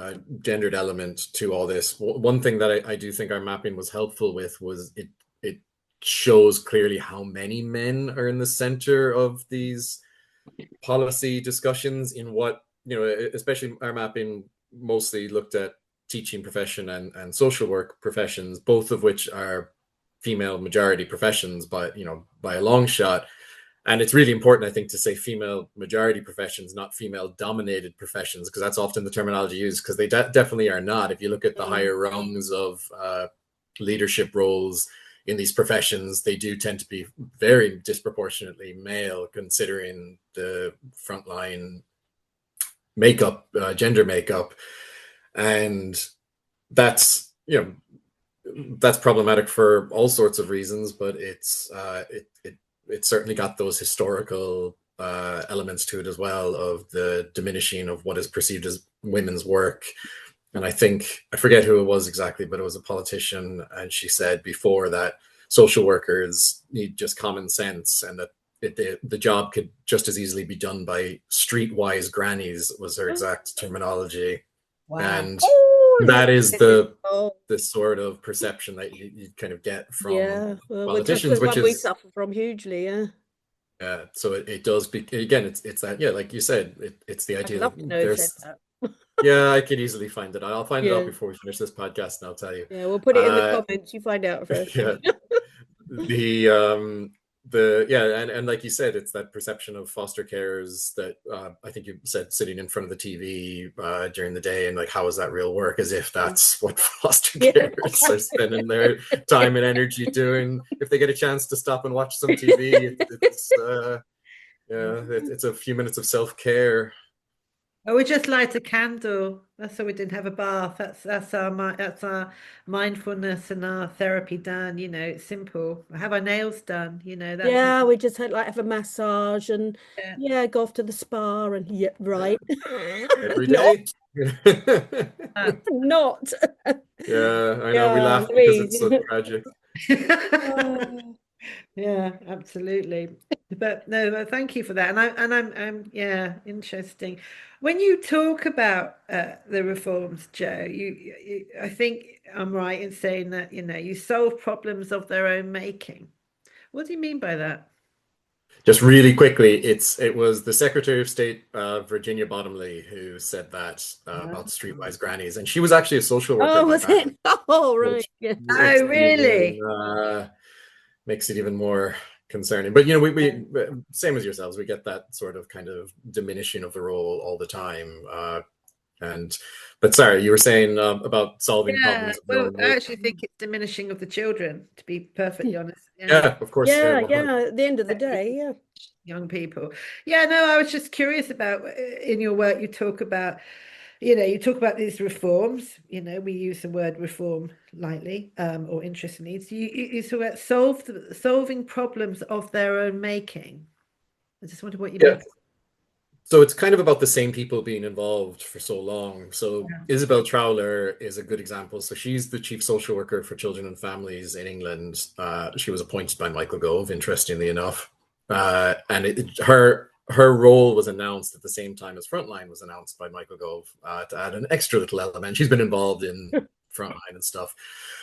Speaker 3: gendered element to all this. One thing that I do think our mapping was helpful with was it shows clearly how many men are in the center of these policy discussions, in what, especially our mapping mostly looked at teaching profession and social work professions, both of which are female majority professions by a long shot. And it's really important, I think, to say female majority professions, not female dominated professions, because that's often the terminology used, because they definitely are not. If you look at the higher rungs of leadership roles in these professions, they do tend to be very disproportionately male, considering the frontline makeup, gender makeup. And that's problematic for all sorts of reasons, but it's it certainly got those historical elements to it as well, of the diminishing of what is perceived as women's work. And I think, I forget who it was exactly, but it was a politician, and she said before that social workers need just common sense, and that the job could just as easily be done by streetwise grannies, was her exact terminology. Wow. And that is the sort of perception that you kind of get from politicians, which is
Speaker 1: we suffer from hugely.
Speaker 3: Yeah, so it does again. It's that, yeah, like you said, it's the idea that there's. Yeah, I could easily find it. I'll find it out before we finish this podcast, and I'll tell you.
Speaker 1: Yeah, we'll put it in the comments. You find out first.
Speaker 3: Yeah. And like you said, it's that perception of foster carers that I think you said, sitting in front of the TV during the day, and like, how is that real work? As if that's what foster carers are spending their time and energy doing. If they get a chance to stop and watch some TV, it's a few minutes of self-care.
Speaker 2: Oh, we just light a candle. That's why we didn't have a bath. That's our mindfulness and our therapy done. It's simple. Have our nails done.
Speaker 1: Yeah, we just had have a massage and go off to the spa and right.
Speaker 3: Every day.
Speaker 1: Not.
Speaker 3: Yeah, I know. We laugh because it's so tragic.
Speaker 2: Yeah, absolutely. But no, but thank you for that. I'm yeah, interesting. When you talk about the reforms, Joe, I think I'm right in saying that, you solve problems of their own making. What do you mean by that?
Speaker 3: Just really quickly, it was the Secretary of State, Virginia Bottomley, who said that about streetwise grannies, and she was actually a social worker
Speaker 1: Oh,
Speaker 3: by
Speaker 1: was
Speaker 3: background,
Speaker 1: it? Oh, right.
Speaker 3: which
Speaker 1: Yeah.
Speaker 2: Oh, really?
Speaker 3: makes it even more concerning. But we same as yourselves, we get that sort of kind of diminishing of the role all the time. And but sorry, you were saying about solving
Speaker 2: Yeah,
Speaker 3: problems of their
Speaker 2: well,
Speaker 3: own
Speaker 2: I
Speaker 3: making.
Speaker 2: actually think it's diminishing of the children, to be perfectly honest. Yeah.
Speaker 3: Yeah, of course. Yeah,
Speaker 1: Yeah,
Speaker 3: 100.
Speaker 1: yeah. At the end of the day, yeah.
Speaker 2: Young people. Yeah, no, I was just curious about in your work, you talk about these reforms, we use the word reform lightly, or interestingly. So you talk about solving problems of their own making. I just wondered what you
Speaker 3: Yeah.
Speaker 2: meant.
Speaker 3: So it's kind of about the same people being involved for so long. So
Speaker 2: Yeah.
Speaker 3: Isabel Trowler is a good example. So she's the chief social worker for children and families in England. She was appointed by Michael Gove, interestingly enough, and her role was announced at the same time as Frontline was announced by Michael Gove, to add an extra little element. She's been involved in Frontline and stuff.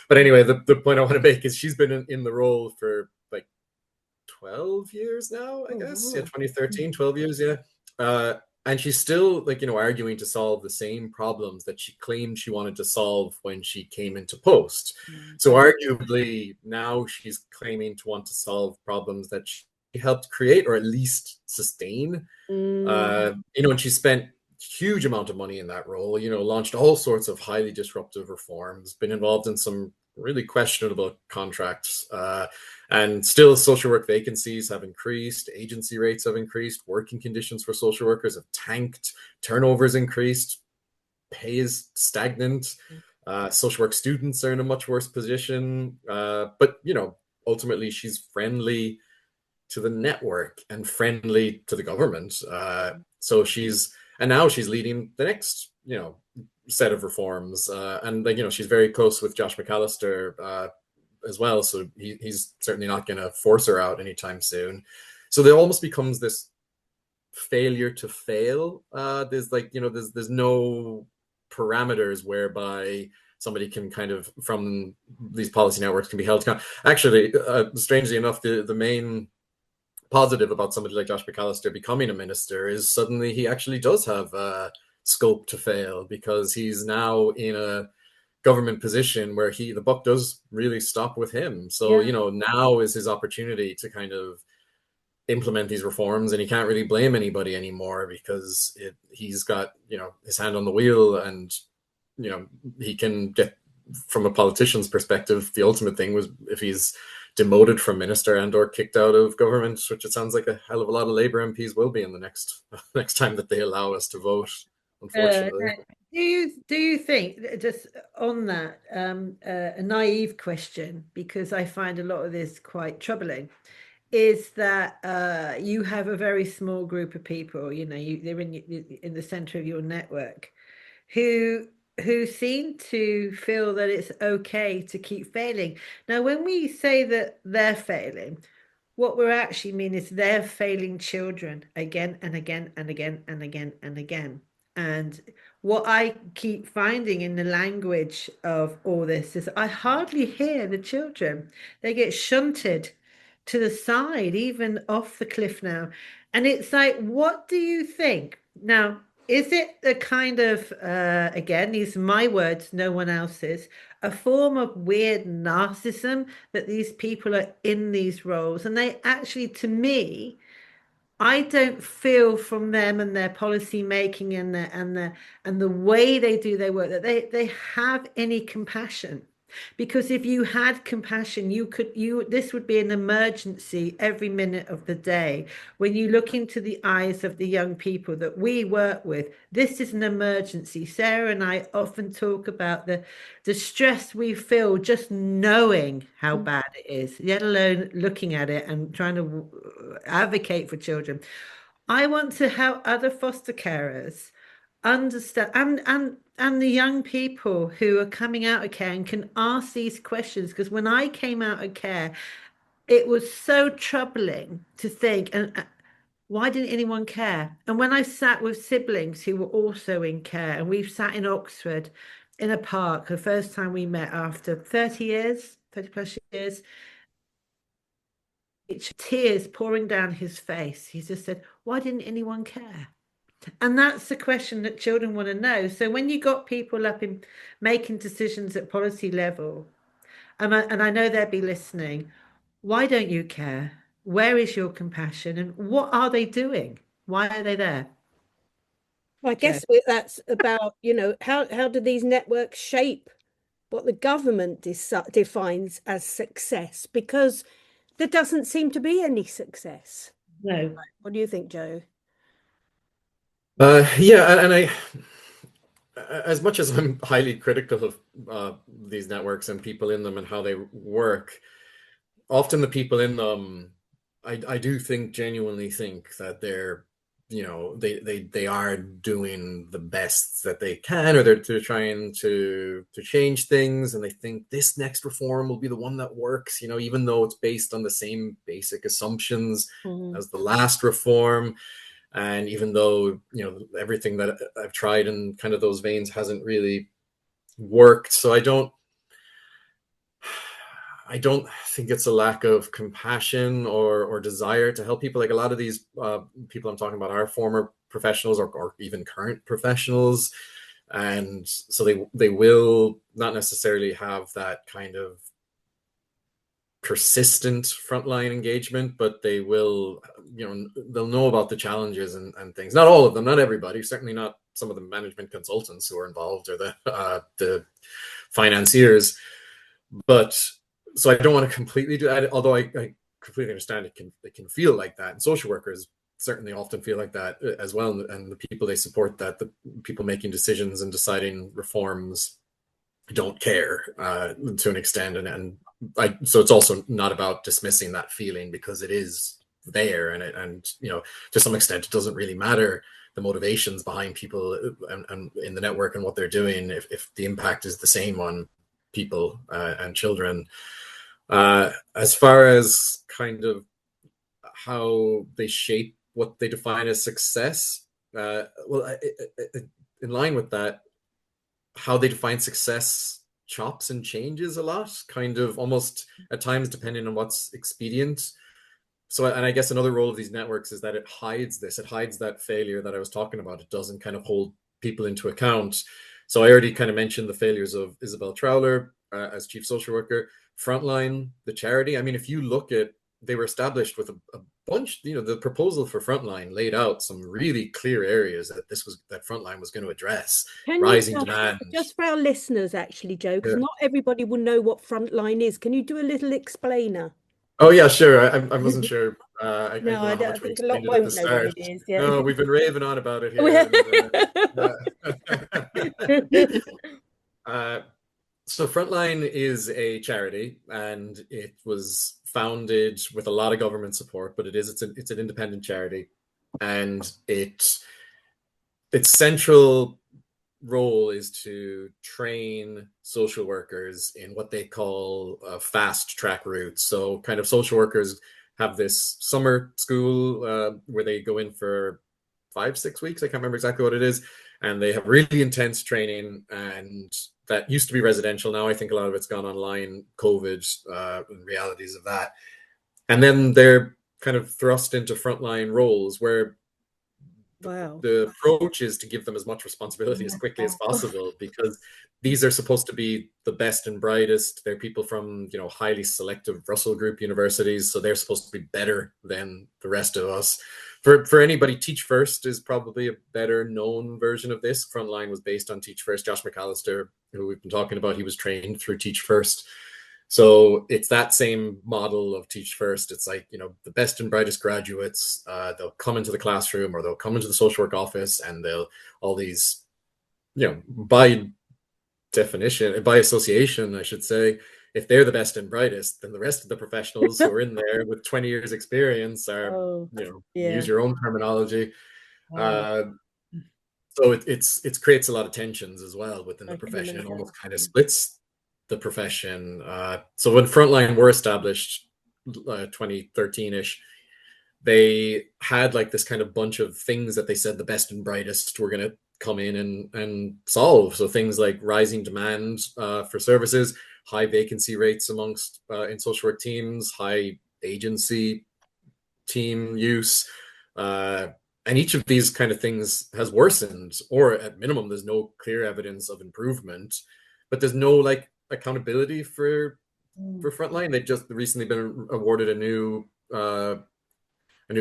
Speaker 3: But anyway, the point I want to make is she's been in the role for like 12 years now, I
Speaker 1: Oh,
Speaker 3: guess. Yeah,
Speaker 1: wow.
Speaker 3: 2013, 12 years, yeah. Uh, and she's still arguing to solve the same problems that she claimed she wanted to solve when she came into post. So arguably now she's claiming to want to solve problems that she helped create or at least sustain.
Speaker 1: Mm.
Speaker 3: And she spent huge amount of money in that role, launched all sorts of highly disruptive reforms, been involved in some really questionable contracts, and still social work vacancies have increased, agency rates have increased, working conditions for social workers have tanked, turnovers increased, pay is stagnant, social work students are in a much worse position, but ultimately she's friendly to the network and friendly to the government. So and now she's leading the next, set of reforms. And she's very close with Josh McAllister, as well. So he's certainly not going to force her out anytime soon. So there almost becomes this failure to fail. There's no parameters whereby somebody can kind of, from these policy networks, can be held accountable. Actually, strangely enough, the main positive about somebody like Josh McAllister becoming a minister is suddenly he actually does have scope to fail, because he's now in a government position where the buck does really stop with him. So
Speaker 1: Yeah.
Speaker 3: now is his opportunity to kind of implement these reforms, and he can't really blame anybody anymore because he's got his hand on the wheel, and he can get, from a politician's perspective, the ultimate thing was if he's demoted from minister and or kicked out of government, which it sounds like a hell of a lot of Labour MPs will be in the next time that they allow us to vote, unfortunately.
Speaker 2: Do you think, just on that, a naive question, because I find a lot of this quite troubling, is that you have a very small group of people, they're in the center of your network, who seem to feel that it's okay to keep failing. Now, when we say that they're failing, what we're actually mean is they're failing children again and again and again and again and again. And what I keep finding in the language of all this is I hardly hear the children. They get shunted to the side, even off the cliff now. And it's like, what do you think? Now, is it a kind of, again, these are my words, no one else's, a form of weird narcissism that these people are in these roles? And they actually, to me, I don't feel from them and their policy making and the way they do their work that they have any compassion. Because if you had compassion, this would be an emergency every minute of the day. When you look into the eyes of the young people that we work with, this is an emergency. Sarah and I often talk about the stress we feel just knowing how bad it is, let alone looking at it and trying to advocate for children. I want to help other foster carers understand, and the young people who are coming out of care and can ask these questions, because when I came out of care, it was so troubling to think, and why didn't anyone care? And when I sat with siblings who were also in care, and we've sat in Oxford in a park the first time we met after 30 years, 30 plus years, tears pouring down his face, he just said, why didn't anyone care? And that's the question that children want to know. So when you got people up in making decisions at policy level, and I know they'll be listening, why don't you care? Where is your compassion? And what are they doing? Why are they there?
Speaker 1: I guess that's about, how do these networks shape what the government defines as success? Because there doesn't seem to be any success.
Speaker 2: No.
Speaker 1: What do you think, Joe?
Speaker 3: Yeah, and I, as much as I'm highly critical of these networks and people in them and how they work, often the people in them, I do genuinely think that they're, they are doing the best that they can, or they're trying to change things, and they think this next reform will be the one that works, even though it's based on the same basic assumptions as the last reform. And even though, everything that I've tried in kind of those veins hasn't really worked. So I don't think it's a lack of compassion or desire to help people. Like a lot of these people I'm talking about are former professionals or even current professionals. And so they will not necessarily have that kind of persistent frontline engagement, but they will, they'll know about the challenges and things. Not all of them, not everybody, certainly not some of the management consultants who are involved or the financiers. But so I don't want to completely do that, although I completely understand it can feel like that. And social workers certainly often feel like that as well. And the people they support, that the people making decisions and deciding reforms don't care to an extent. And so it's also not about dismissing that feeling, because it is there, and to some extent it doesn't really matter the motivations behind people and in the network and what they're doing if the impact is the same on people and children. As far as kind of how they shape what they define as success, in line with that, how they define success chops and changes a lot, kind of almost at times depending on what's expedient. So, and I guess another role of these networks is that it hides that failure that I was talking about. It doesn't kind of hold people into account. So I already kind of mentioned the failures of Isabel Trowler as chief social worker. Frontline, the charity, I mean, if you look at, they were established with a bunch, the proposal for Frontline laid out some really clear areas that Frontline was going to address. Rising demand.
Speaker 1: Just for our listeners, actually, Joe, because not everybody will know what Frontline is. Can you do a little explainer?
Speaker 3: Oh yeah, sure. I wasn't sure. I
Speaker 1: No,
Speaker 3: don't know
Speaker 1: I
Speaker 3: how much we
Speaker 1: think a lot
Speaker 3: explained it at the
Speaker 1: won't know
Speaker 3: start.
Speaker 1: what it is. Yeah.
Speaker 3: No, we've been raving on about it here. So Frontline is a charity, and it was founded with a lot of government support, but it's an independent charity, and its central role is to train social workers in what they call fast track routes. So kind of social workers have this summer school where they go in for 5-6 weeks. I can't remember exactly what it is. And they have really intense training, and that used to be residential. Now I think a lot of it's gone online, COVID, and realities of that. And then they're kind of thrust into frontline roles where the approach is to give them as much responsibility as quickly as possible, because these are supposed to be the best and brightest. They're people from, highly selective Russell Group universities, so they're supposed to be better than the rest of us. For anybody, Teach First is probably a better known version of this. Frontline was based on Teach First. Josh McAllister, who we've been talking about, he was trained through Teach First. So it's that same model of Teach First. It's like, the best and brightest graduates, they'll come into the classroom or they'll come into the social work office, and all these, by definition, by association, I should say, if they're the best and brightest, then the rest of the professionals who are in there with 20 years experience are, use your own terminology. So it creates a lot of tensions as well within the profession. It almost kind of splits the profession. So when Frontline were established, 2013-ish, they had like this kind of bunch of things that they said the best and brightest were going to come in and solve. So things like rising demand for services, high vacancy rates amongst in social work teams, high agency team use, and each of these kind of things has worsened, or at minimum there's no clear evidence of improvement, but there's no like accountability for frontline. They've just recently been awarded a new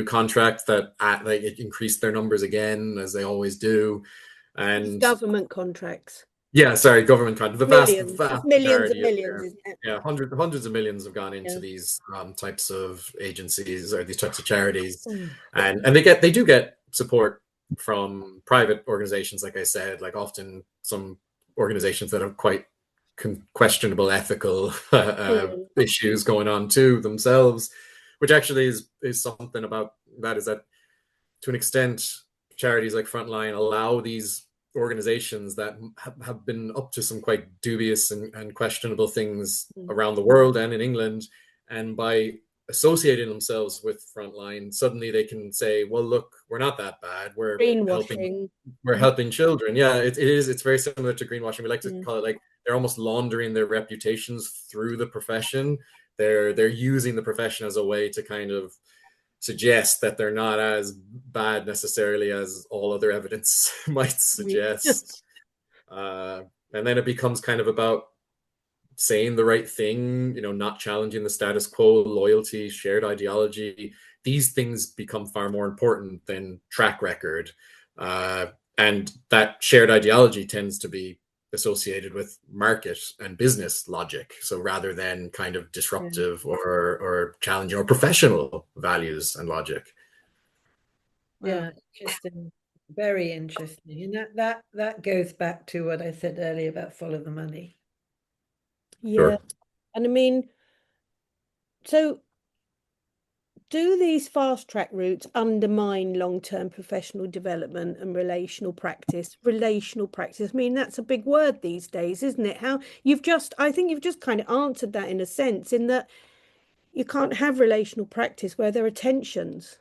Speaker 3: contract that like it increased their numbers again, as they always do. And
Speaker 1: government contracts.
Speaker 3: Yeah, sorry, government contract. The vast
Speaker 1: millions and
Speaker 3: majority
Speaker 1: millions, isn't it?
Speaker 3: Yeah, hundreds of millions have gone into these types of agencies or these types of charities, and they do get support from private organizations, like I said, like often some organizations that have quite questionable ethical issues going on too themselves, which actually is something about that, is that to an extent charities like Frontline allow these organizations that have been up to some quite dubious and questionable things around the world and in England, and by associating themselves with Frontline, suddenly they can say, well, look, we're not that bad, we're helping children. Yeah, it's very similar to greenwashing. We like to call it like they're almost laundering their reputations through the profession. They're using the profession as a way to kind of suggest that they're not as bad necessarily as all other evidence might suggest. And then it becomes kind of about saying the right thing, not challenging the status quo, loyalty, shared ideology. These things become far more important than track record. And that shared ideology tends to be associated with market and business logic. So rather than kind of disruptive or challenging or professional values and logic.
Speaker 2: Yeah, interesting. Very interesting. And that goes back to what I said earlier about follow the money.
Speaker 1: Yeah. Sure. And I mean, so do these fast track routes undermine long-term professional development and relational practice? Relational practice. I mean, that's a big word these days, isn't it? I think you've just kind of answered that in a sense, in that you can't have relational practice where there are tensions.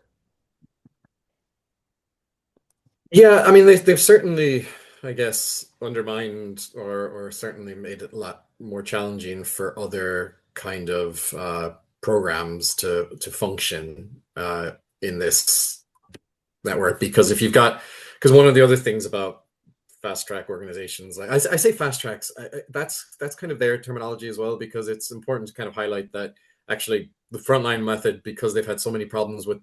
Speaker 3: Yeah, I mean, they've certainly, I guess, undermined or certainly made it a lot more challenging for other kind of programs to function in this network. Because because one of the other things about fast track organizations, like I say fast tracks, that's kind of their terminology as well, because it's important to kind of highlight that actually the Frontline method, because they've had so many problems with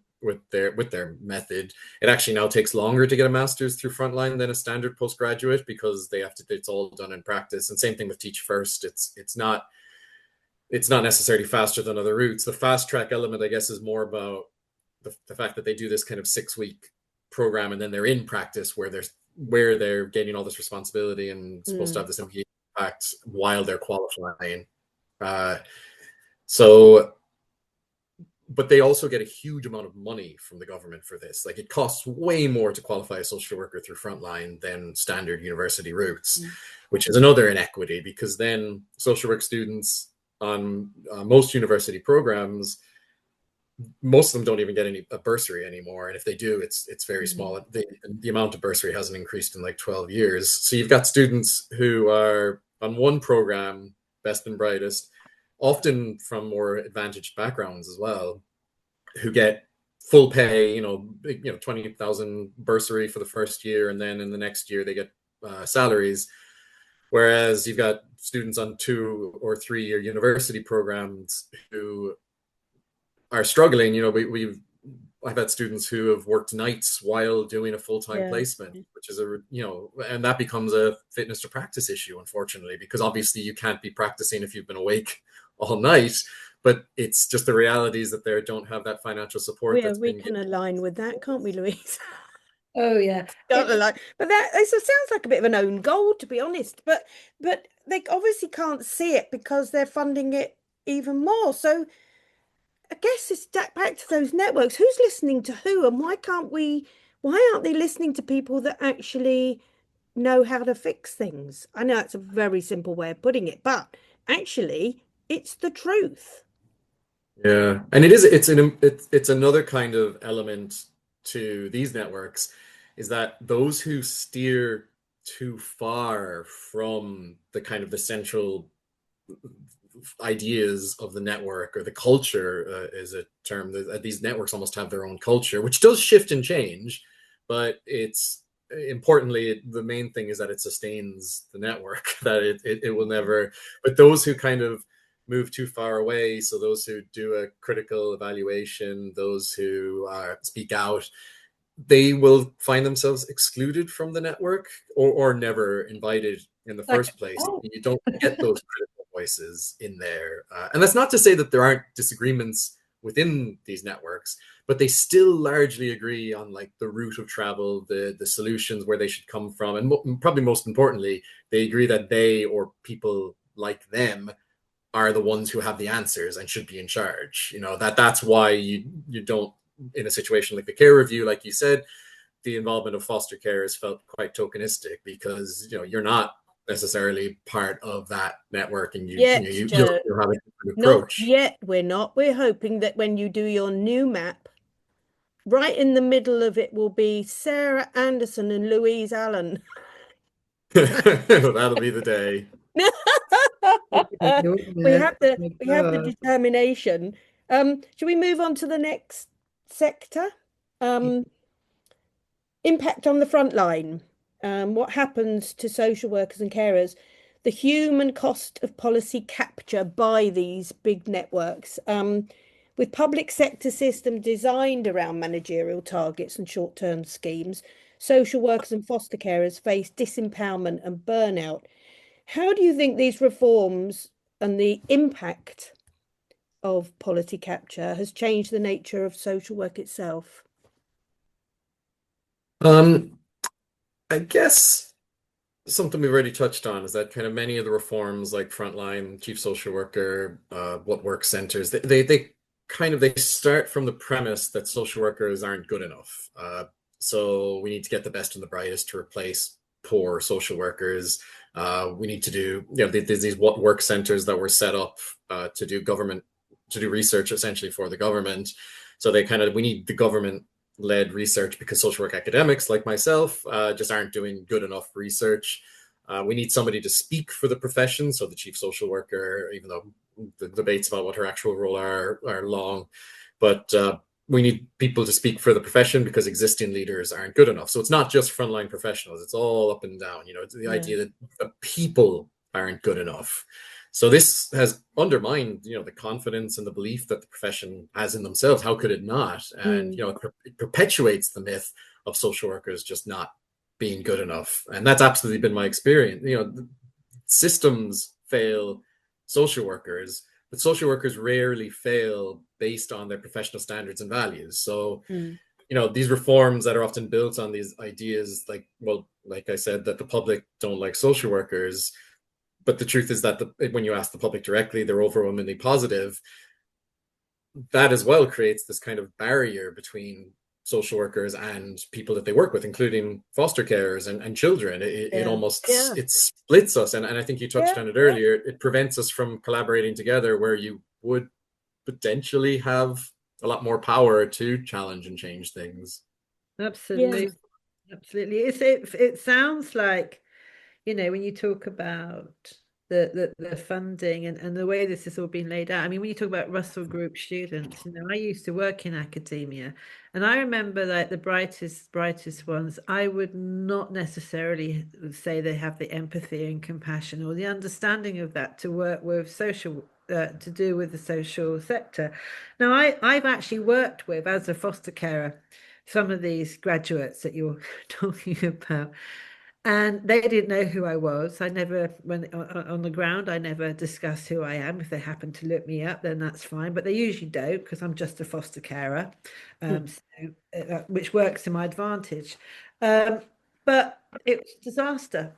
Speaker 3: their method, it actually now takes longer to get a master's through Frontline than a standard postgraduate, because it's all done in practice. And same thing with Teach First. It's not necessarily faster than other routes. The fast track element, I guess, is more about the fact that they do this kind of 6-week program, and then they're in practice where they're gaining all this responsibility and supposed to have this impact while they're qualifying. But they also get a huge amount of money from the government for this. Like, it costs way more to qualify a social worker through Frontline than standard university routes, which is another inequity, because then social work students on most university programs, most of them don't even get a bursary anymore. And if they do, it's very small. The amount of bursary hasn't increased in like 12 years. So you've got students who are on one program, best and brightest, often from more advantaged backgrounds as well, who get full pay, 20,000 bursary for the first year, and then in the next year they get salaries. Whereas you've got students on 2 or 3 year university programs who are struggling. I've had students who have worked nights while doing a full-time placement, which is and that becomes a fitness to practice issue, unfortunately, because obviously you can't be practicing if you've been awake all night, but it's just the realities that they don't have that financial support.
Speaker 1: We can align with that, can't we, Louise?
Speaker 2: Oh yeah,
Speaker 1: but that sounds like a bit of an own goal, to be honest. But they obviously can't see it because they're funding it even more. So I guess it's back to those networks. Who's listening to who, and why aren't they listening to people that actually know how to fix things? I know that's a very simple way of putting it, but actually it's the truth.
Speaker 3: Yeah, and it's another kind of element to these networks is that those who steer too far from the kind of the central ideas of the network or the culture is a term that these networks almost have their own culture, which does shift and change, but it's importantly the main thing is that it sustains the network that it will never. But those who kind of move too far away, so those who do a critical evaluation, those who speak out, they will find themselves excluded from the network or never invited in the
Speaker 2: Like,
Speaker 3: first place.
Speaker 2: oh,
Speaker 3: You don't get those critical voices in there. And that's not to say that there aren't disagreements within these networks, but they still largely agree on like the route of travel, the solutions, where they should come from. And probably most importantly, they agree that they or people like them are the ones who have the answers and should be in charge. That's why you don't, in a situation like the care review, like you said, the involvement of foster care is felt quite tokenistic because you're not necessarily part of that network, and you
Speaker 1: Yet,
Speaker 3: you
Speaker 1: Joe.
Speaker 3: you'll have a different
Speaker 1: Not
Speaker 3: approach.
Speaker 1: yet, we're not. We're hoping that when you do your new map, right in the middle of it will be Sarah Anderson and Louise Allen.
Speaker 3: That'll be the day.
Speaker 1: We
Speaker 2: goodness.
Speaker 1: have
Speaker 2: Oh
Speaker 1: the
Speaker 2: my
Speaker 1: we have the
Speaker 2: God.
Speaker 1: determination. Shall we move on to the next sector? Impact on the front line. What happens to social workers and carers? The human cost of policy capture by these big networks. With public sector system designed around managerial targets and short-term schemes, social workers and foster carers face disempowerment and burnout. How do you think these reforms and the impact of policy capture has changed the nature of social work itself?
Speaker 3: I guess something we've already touched on is that kind of many of the reforms like frontline, chief social worker, what work centers, they kind of they start from the premise that social workers aren't good enough. So we need to get the best and the brightest to replace poor social workers. We need to do, these what work centers that were set up to do research essentially for the government. So we need the government led research because social work academics like myself just aren't doing good enough research. We need somebody to speak for the profession. So the chief social worker, even though the debates about what her actual role are long, but we need people to speak for the profession because existing leaders aren't good enough. So it's not just frontline professionals, it's all up and down. It's the idea that the people aren't good enough. So this has undermined, the confidence and the belief that the profession has in themselves. How could it not? And it perpetuates the myth of social workers just not being good enough. And that's absolutely been my experience. Systems fail social workers, but social workers rarely fail based on their professional standards and values. So, these reforms that are often built on these ideas, like I said, that the public don't like social workers, but the truth is that when you ask the public directly, they're overwhelmingly positive. That as well creates this kind of barrier between social workers and people that they work with, including foster carers and children. It almost it splits us, and I think you touched on it earlier. It prevents us from collaborating together, where you would potentially have a lot more power to challenge and change things.
Speaker 2: Absolutely. Absolutely. It sounds like, when you talk about the funding and the way this has all been laid out. I mean, when you talk about Russell Group students, I used to work in academia, and I remember that the brightest ones, I would not necessarily say they have the empathy and compassion or the understanding of that to work with to do with the social sector. Now, I've actually worked with, as a foster carer, some of these graduates that you're talking about. And they didn't know who I was. I never, when on the ground, I never discuss who I am. If they happen to look me up, then that's fine. But they usually don't, because I'm just a foster carer, which works to my advantage. But it was a disaster.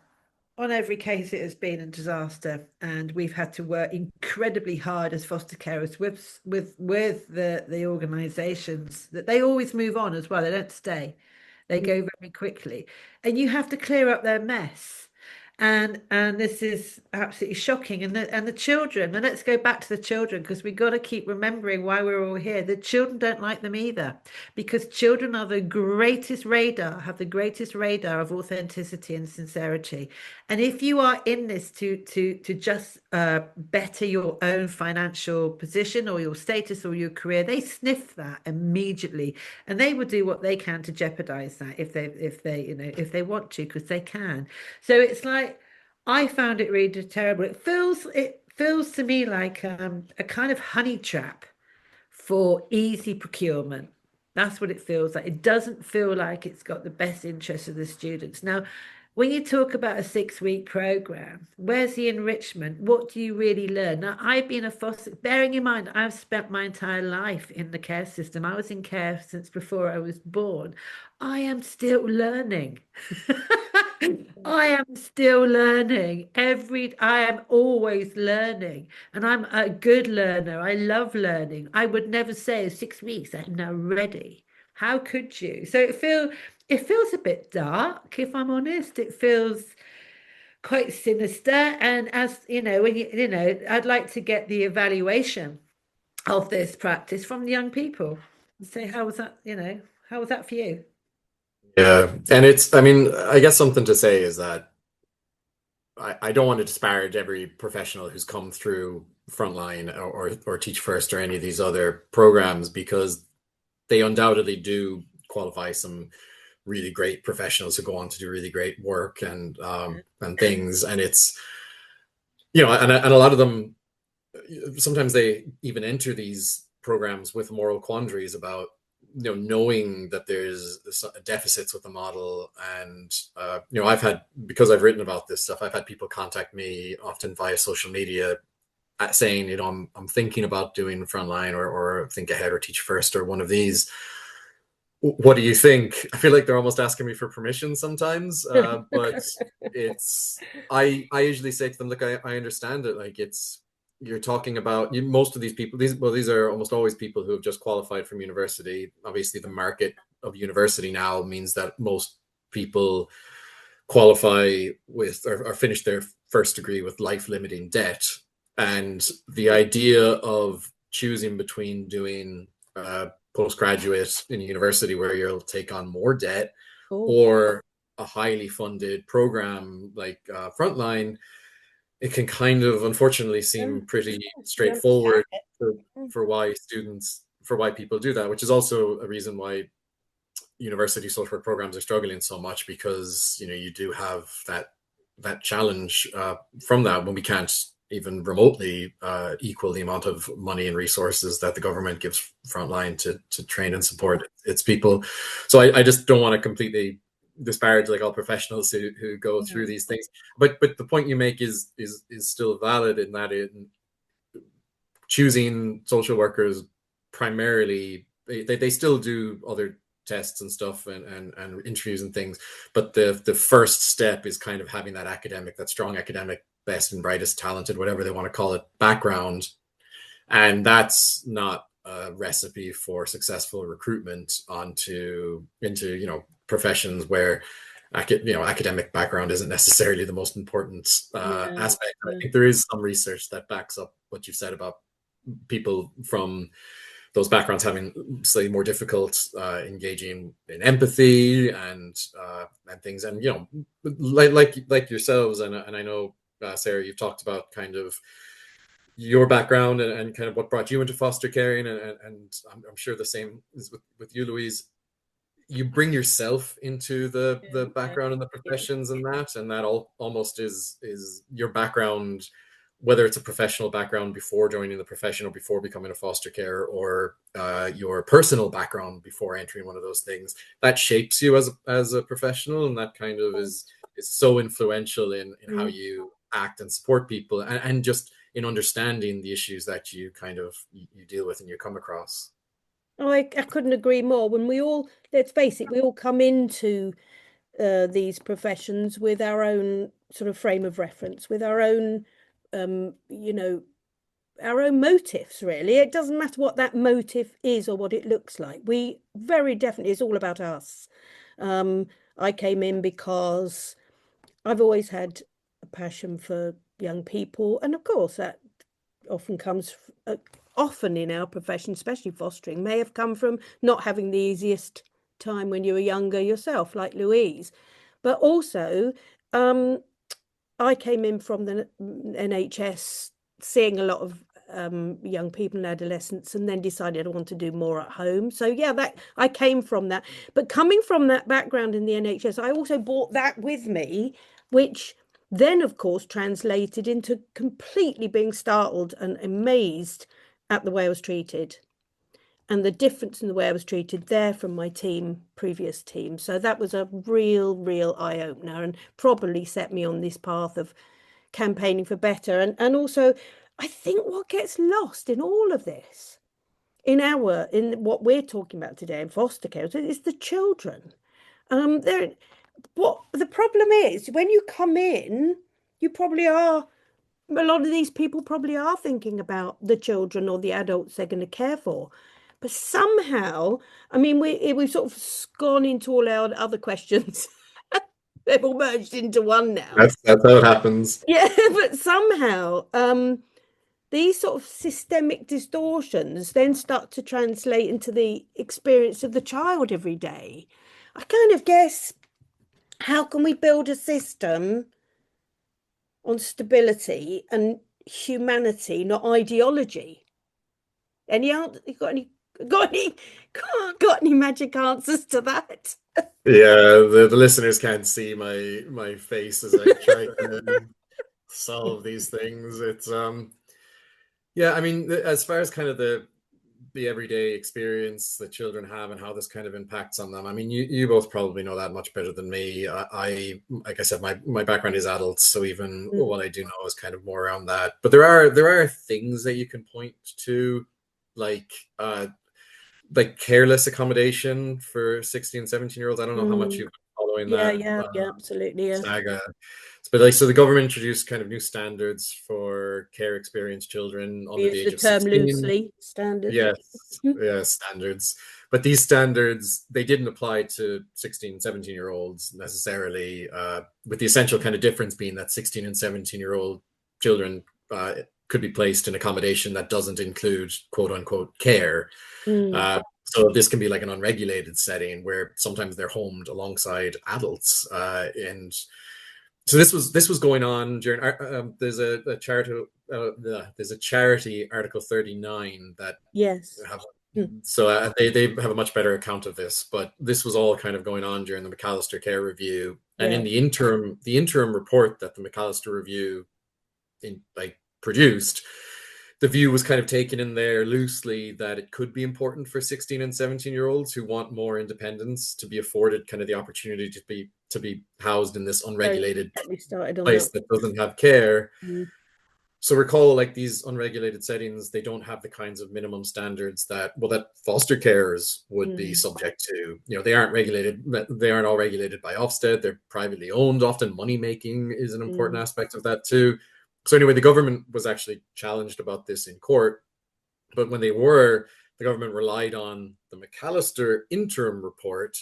Speaker 2: On every case, it has been a disaster, and we've had to work incredibly hard as foster carers with the organisations that they always move on as well. They don't stay. They go very quickly, and you have to clear up their mess. And this is absolutely shocking. And the children, and let's go back to the children, because we've got to keep remembering why we're all here. The children don't like them either, because children are the greatest radar, have the greatest radar of authenticity and sincerity. And if you are in this to just better your own financial position or your status or your career, they sniff that immediately, and they will do what they can to jeopardize that if they want to, because they can. So it's like, I found it really terrible. It feels to me like a kind of honey trap for easy procurement. That's what it feels like. It doesn't feel like it's got the best interest of the students. Now, when you talk about a 6-week program, where's the enrichment? What do you really learn? Now, I've been a foster, bearing in mind, I've spent my entire life in the care system. I was in care since before I was born. I am still learning. I am still learning. I am always learning, and I'm a good learner. I love learning. I would never say 6 weeks, I'm now ready. How could you? So it feels a bit dark, if I'm honest. It feels quite sinister. And as you know, I'd like to get the evaluation of this practice from the young people and say, how was that, how was that for you?
Speaker 3: Yeah, and I mean, I guess something to say is that I don't want to disparage every professional who's come through Frontline or Teach First or any of these other programs, because they undoubtedly do qualify some really great professionals who go on to do really great work and things. And it's, and a lot of them, sometimes they even enter these programs with moral quandaries about knowing that there's deficits with the model. And I've had, because I've written about this stuff, I've had people contact me often via social media saying, I'm thinking about doing Frontline or Think Ahead or Teach First or one of these. What do you think? I feel like they're almost asking me for permission sometimes, but I usually say to them, look, I understand it. Like, you're talking about most of these people. These are almost always people who have just qualified from university. Obviously, the market of university now means that most people qualify with or finish their first degree with life-limiting debt. And the idea of choosing between doing postgraduate in a university where you'll take on more debt, or a highly funded program like Frontline, it can kind of unfortunately seem pretty straightforward for why people do that, which is also a reason why university social work programs are struggling so much, because you do have that challenge from that, when we can't even remotely equal the amount of money and resources that the government gives Frontline to train and support its people. So I just don't want to completely disparage like all professionals who go through these things, but the point you make is still valid, in that choosing social workers primarily, they still do other tests and stuff and interviews and things, but the first step is kind of having that strong academic, best and brightest, talented, whatever they want to call it, background. And that's not a recipe for successful recruitment into professions where academic background isn't necessarily the most important aspect. I think there is some research that backs up what you've said about people from those backgrounds having slightly more difficult engaging in empathy and things. And like yourselves, and I know Sarah, you've talked about kind of your background and kind of what brought you into foster caring, and I'm sure the same is with you, Louise. You bring yourself into the background and the professions, and that almost is your background, whether it's a professional background before joining the profession or before becoming a foster care, or your personal background before entering one of those things, that shapes you as a professional, and that kind of is so influential in how you act and support people, and just in understanding the issues that you deal with and you come across.
Speaker 1: Oh, I couldn't agree more. When let's face it, we all come into these professions with our own sort of frame of reference, with our own, our own motives, really. It doesn't matter what that motive is or what it looks like. We very definitely, it's all about us. I came in because I've always had passion for young people. And of course, that often comes, often in our profession, especially fostering, may have come from not having the easiest time when you were younger yourself, like Louise. But also, I came in from the NHS, seeing a lot of young people and adolescents, and then decided I want to do more at home. So yeah, that I came from that. But coming from that background in the NHS, I also brought that with me, which then of course translated into completely being startled and amazed at the way I was treated, and the difference in the way I was treated there from my previous team. So that was a real eye-opener, and probably set me on this path of campaigning for better. And also, I think what gets lost in all of this, in what we're talking about today in foster care, is the children. What the problem is, when you come in, you probably are, a lot of these people probably are thinking about the children or the adults they're going to care for. But somehow, I mean, we've sort of gone into all our other questions. They've all merged into one now.
Speaker 3: That's how it happens.
Speaker 1: Yeah, but somehow these sort of systemic distortions then start to translate into the experience of the child every day. I kind of guess, how can we build a system on stability and humanity, not ideology? Got any magic answers to that?
Speaker 3: Yeah, the listeners can't see my face as I try to solve these things. It's yeah, I mean, as far as kind of the everyday experience that children have and how this kind of impacts on them, I mean, you both probably know that much better than me. I like I said, my background is adults, so even what I do know is kind of more around that. But there are things that you can point to, like careless accommodation for 16, 17-year-olds. I don't know how much you've been following that.
Speaker 1: Yeah, absolutely, yeah.
Speaker 3: Saga. But like, so the government introduced kind of new standards for care experienced children under the
Speaker 1: Use
Speaker 3: age
Speaker 1: the
Speaker 3: of
Speaker 1: term
Speaker 3: 16.
Speaker 1: loosely, standards.
Speaker 3: Yes, standards. But these standards, they didn't apply to 16, 17-year-olds necessarily, with the essential kind of difference being that 16 and 17-year-old children could be placed in accommodation that doesn't include quote unquote care. So this can be like an unregulated setting where sometimes they're homed alongside adults, and so this was going on during. There's a charity Article 39 that
Speaker 1: Yes.
Speaker 3: So they have a much better account of this, but this was all kind of going on during the McAllister Care Review, and in the interim report that the McAllister Review produced, the view was kind of taken in there loosely that it could be important for 16 and 17-year-olds who want more independence to be afforded kind of the opportunity to be housed in this unregulated place that doesn't have care. So recall, like, these unregulated settings, they don't have the kinds of minimum standards that foster carers would be subject to. You know, they aren't regulated. They aren't all regulated by Ofsted. They're privately owned. Often money making is an important aspect of that too. So anyway, the government was actually challenged about this in court. But when the government relied on the McAllister interim report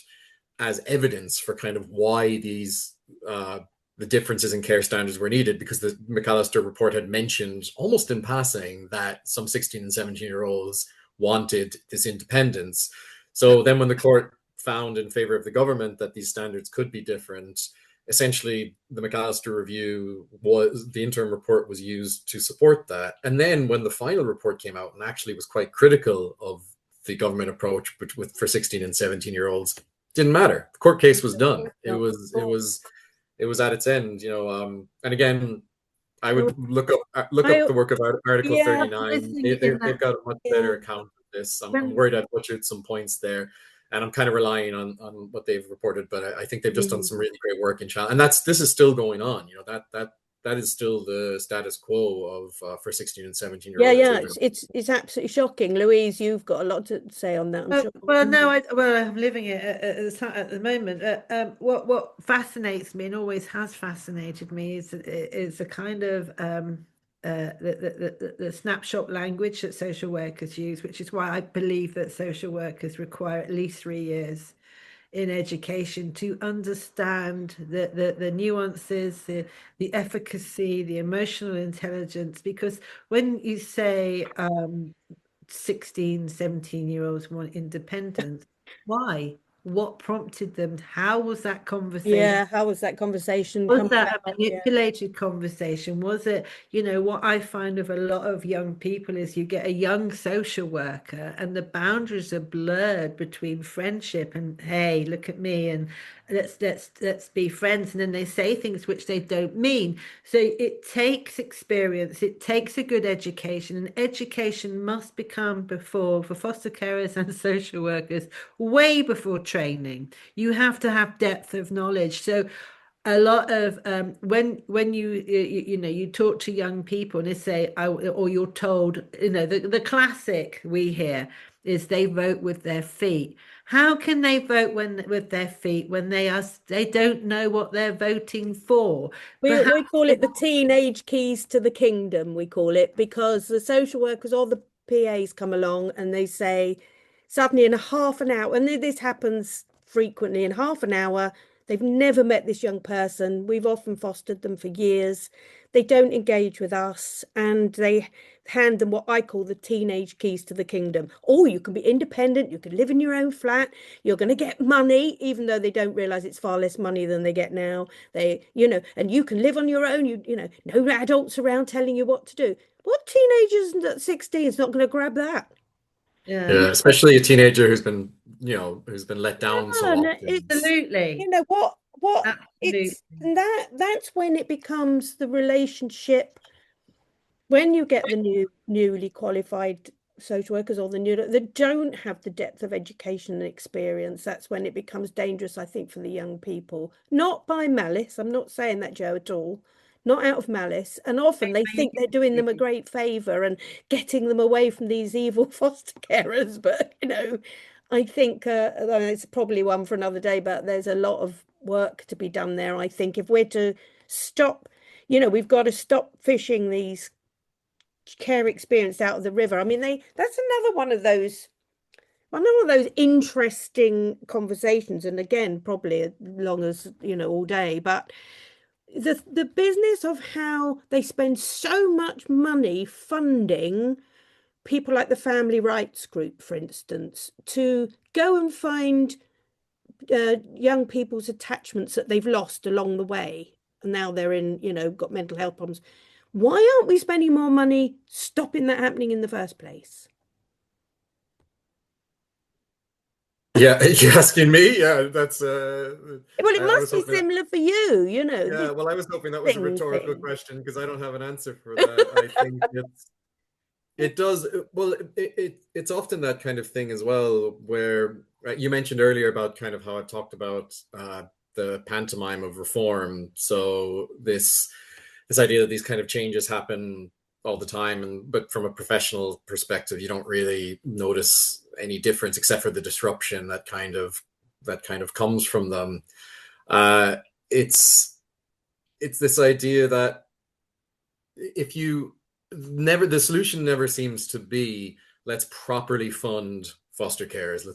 Speaker 3: as evidence for kind of why these the differences in care standards were needed, because the McAllister report had mentioned almost in passing that some 16 and 17-year-olds wanted this independence. So then when the court found in favor of the government that these standards could be different, essentially the McAllister review the interim report was used to support that. And then when the final report came out and actually was quite critical of the government approach for 16 and 17-year-olds, didn't matter. The court case was done. It was at its end, you know. And again, I would look up the work of Article 39. They've got a much better account of this. I'm worried I've butchered some points there, and I'm kind of relying on what they've reported. But I think they've just done some really great work in China, and this is still going on. You know, that is still the status quo of for 16 and 17-year-olds.
Speaker 1: It's absolutely shocking. Louise, you've got a lot to say on that, I'm sure.
Speaker 2: Well, no, I'm living it at the moment. What fascinates me and always has fascinated me is a kind of the snapshot language that social workers use, which is why I believe that social workers require at least 3 years in education to understand the nuances, the efficacy, the emotional intelligence. Because when you say 16, 17-year-olds want independence, why? What prompted them? How was that conversation?
Speaker 1: Yeah, how was that conversation
Speaker 2: Was
Speaker 1: come
Speaker 2: that
Speaker 1: about?
Speaker 2: a manipulated conversation? Was it, what I find of a lot of young people is you get a young social worker and the boundaries are blurred between friendship and, hey, look at me and let's be friends. And then they say things which they don't mean. So it takes experience, it takes a good education, and education must become before, for foster carers and social workers, way before training. You have to have depth of knowledge. So a lot of when you talk to young people and they say or you're told, the classic we hear is they vote with their feet. How can they vote with their feet when they don't know what they're voting for?
Speaker 1: We
Speaker 2: Perhaps
Speaker 1: call it the teenage keys to the kingdom, we call it, because the social workers or the PAs come along and they say, suddenly in a half an hour, and this happens frequently, in half an hour, they've never met this young person. We've often fostered them for years. They don't engage with us, and they hand them what I call the teenage keys to the kingdom. Oh, you can be independent, you can live in your own flat, you're going to get money, even though they don't realize it's far less money than they get now. And you can live on your own, no adults around telling you what to do. What teenagers at 16 is not going to grab that?
Speaker 3: Yeah, especially a teenager who's been let down so
Speaker 1: No,
Speaker 3: often.
Speaker 2: absolutely,
Speaker 1: what
Speaker 2: absolutely.
Speaker 1: that's when it becomes the relationship. When you get the newly qualified social workers or the new that don't have the depth of education and experience, that's when it becomes dangerous, I think, for the young people. Not by malice, I'm not saying that, Joe, at all. Not out of malice. And often they think they're doing them a great favor and getting them away from these evil foster carers. But, I think it's probably one for another day, but there's a lot of work to be done there. I think if we're to stop, we've got to stop fishing these care experience out of the river. I mean, that's another one of those interesting conversations, and again, probably as long as all day. But the business of how they spend so much money funding people like the Family Rights Group, for instance, to go and find young people's attachments that they've lost along the way, and now they're got mental health problems. Why aren't we spending more money stopping that happening in the first place?
Speaker 3: Yeah, you're asking me? Yeah, that's
Speaker 1: Well, it
Speaker 3: I
Speaker 1: must
Speaker 3: was
Speaker 1: be
Speaker 3: hoping that,
Speaker 1: similar for you,
Speaker 3: yeah, well, I was hoping that was a rhetorical
Speaker 1: thing.
Speaker 3: question because I don't have an answer for that. I think it does well, it's often that kind of thing as well, where you mentioned earlier about kind of how I talked about the pantomime of reform. So this idea that these kind of changes happen all the time, but from a professional perspective, you don't really notice any difference except for the disruption that kind of comes from them. Uh, it's it's this idea that if you never the solution never seems to be let's properly fund foster carers,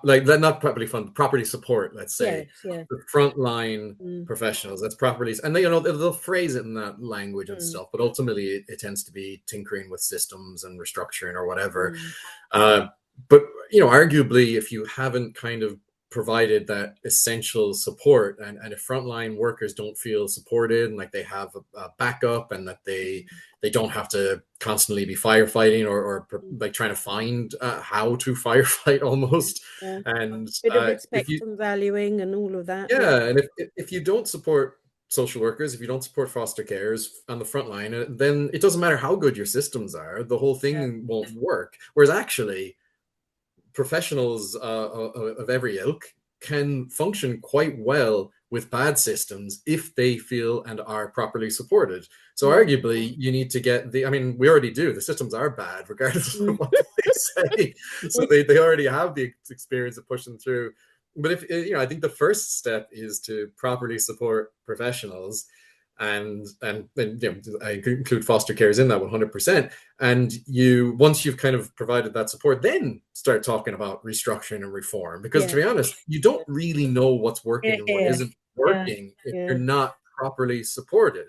Speaker 3: let not properly fund, properly support, let's say,
Speaker 1: Yes, yeah.
Speaker 3: the frontline
Speaker 1: Mm,
Speaker 3: professionals. That's properly, and they'll phrase it in that language and
Speaker 1: mm,
Speaker 3: stuff, but ultimately it tends to be tinkering with systems and restructuring or whatever.
Speaker 1: mm,
Speaker 3: uh, but arguably, if you haven't kind of provided that essential support, and if frontline workers don't feel supported and like they have a backup, and that they don't have to constantly be firefighting or
Speaker 1: mm.
Speaker 3: like trying to find how to firefight almost.
Speaker 1: Yeah.
Speaker 3: And
Speaker 1: Bit of
Speaker 3: if
Speaker 1: respect
Speaker 3: you
Speaker 1: and valuing and all of that. Yeah.
Speaker 3: yeah, and if you don't support social workers, if you don't support foster carers on the front line, then it doesn't matter how good your systems are, the whole
Speaker 1: Yeah.
Speaker 3: thing won't work. Whereas actually professionals of every ilk can function quite well with bad systems if they feel and are properly supported. So
Speaker 1: Mm,
Speaker 3: arguably, you need to get I mean, we already do. The systems are bad, regardless of
Speaker 1: mm,
Speaker 3: what they say. So they already have the experience of pushing through. But if I think the first step is to properly support professionals, and I include foster carers in that 100%. And once you've kind of provided that support, then start talking about restructuring and reform, because to be honest, you don't really know what's working and what isn't working if you're not properly supported.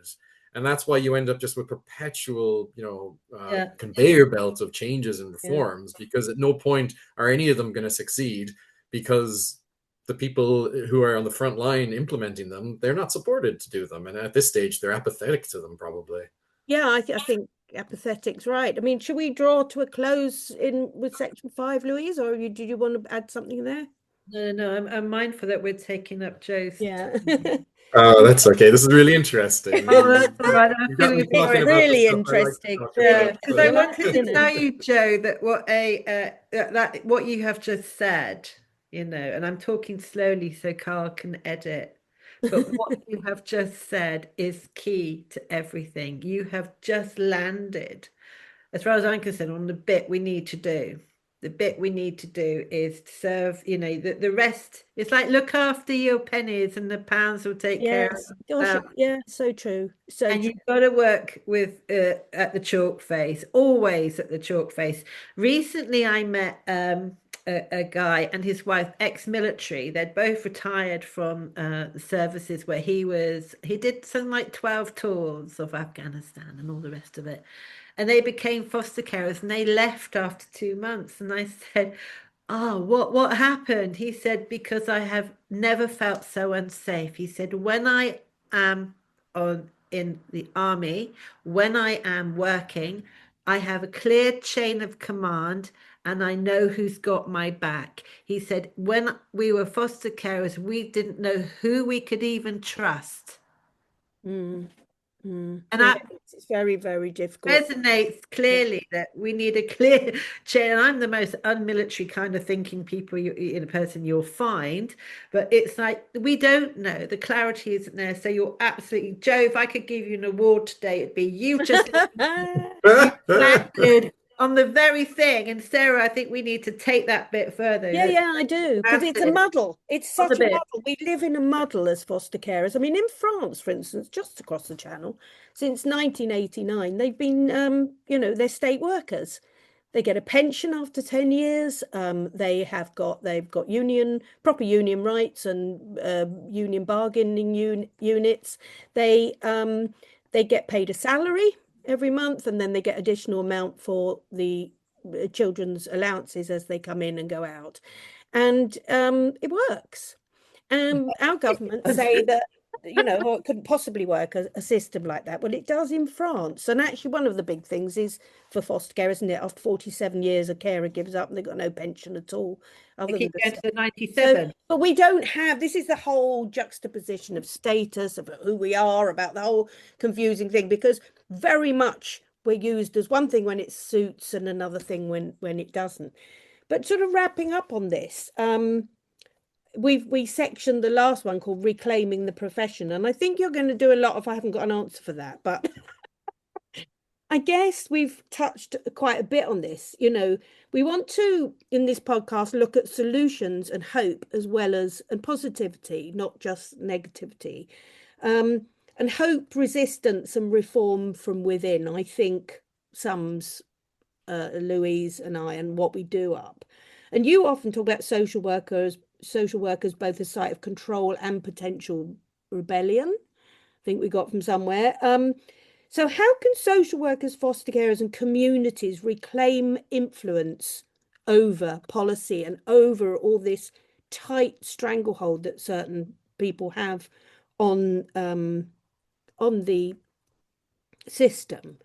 Speaker 3: And that's why you end up just with perpetual, conveyor belt of changes and reforms, because at no point are any of them going to succeed, because the people who are on the front line implementing them, they're not supported to do them. And at this stage, they're apathetic to them, probably.
Speaker 1: Yeah, I think apathetic's right. I mean, should we draw to a close with section 5, Louise, or do you want to add something there?
Speaker 2: No, I'm mindful that we're taking up Joe's.
Speaker 1: Yeah.
Speaker 3: Oh, that's okay. This is really interesting.
Speaker 2: Oh, that's all right. I'm feeling
Speaker 1: really interesting.
Speaker 2: Because I wanted to tell you, Joe, that what you have just said, and I'm talking slowly so Carl can edit. But what you have just said is key to everything. You have just landed, as far as I'm concerned, on the bit we need to do. The bit we need to do is to serve, the rest. It's like, look after your pennies and the pounds will take care of
Speaker 1: themselves. Yeah, so true.
Speaker 2: And you've got to work with at the chalk face, always at the chalk face. Recently, I met a guy and his wife, ex-military. They'd both retired from the services where he did something like 12 tours of Afghanistan and all the rest of it. And they became foster carers, and they left after 2 months. And I said, oh, what happened? He said, because I have never felt so unsafe. He said, when I am in the army, when I am working, I have a clear chain of command and I know who's got my back. He said, when we were foster carers, we didn't know who we could even trust.
Speaker 1: And it's very, very difficult.
Speaker 2: Resonates clearly that we need a clear chain. And I'm the most unmilitary kind of thinking person you'll find, but it's like we don't know. The clarity isn't there. So you're absolutely, Joe, if I could give you an award today, it'd be you just landed on the very thing. And Sarah, I think we need to take that bit further.
Speaker 1: Yeah, I do, because it's a muddle. It's such a muddle. We live in a muddle as foster carers. I mean, in France, for instance, just across the channel, since 1989, they've been, they're state workers. They get a pension after 10 years. They've got proper union rights and union bargaining units. They get paid a salary every month, and then they get additional amount for the children's allowances as they come in and go out, and it works. Our government say that it couldn't possibly work a system like that. Well, it does in France. And actually, one of the big things is for foster care, isn't it? After 47 years, a carer gives up and they've got no pension at all.
Speaker 2: They keep going to 97.
Speaker 1: But we don't have, this is the whole juxtaposition of status, of who we are, about the whole confusing thing, because very much we're used as one thing when it suits and another thing when it doesn't. But sort of wrapping up on this, we sectioned the last one called Reclaiming the Profession, and I think you're going to do a lot of, I haven't got an answer for that, but I guess we've touched quite a bit on this. We want to, in this podcast, look at solutions and hope as well as and positivity, not just negativity, and hope, resistance and reform from within, I think sums Louise and I and what we do up. And you often talk about social workers both a site of control and potential rebellion. I think we got from somewhere. So how can social workers, foster carers and communities reclaim influence over policy and over all this tight stranglehold that certain people have on the system?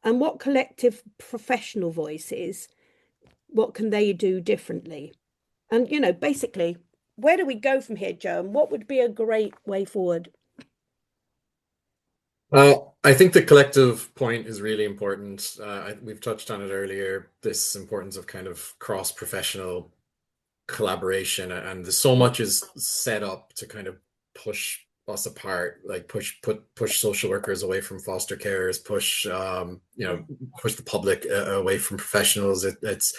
Speaker 1: And what collective professional voices, what can they do differently? And, basically, where do we go from here, Joe? And what would be a great way forward?
Speaker 3: I think the collective point is really important. We've touched on it earlier, this importance of kind of cross-professional collaboration. And there's so much is set up to kind of push us apart, like push social workers away from foster carers, push the public away from professionals. It's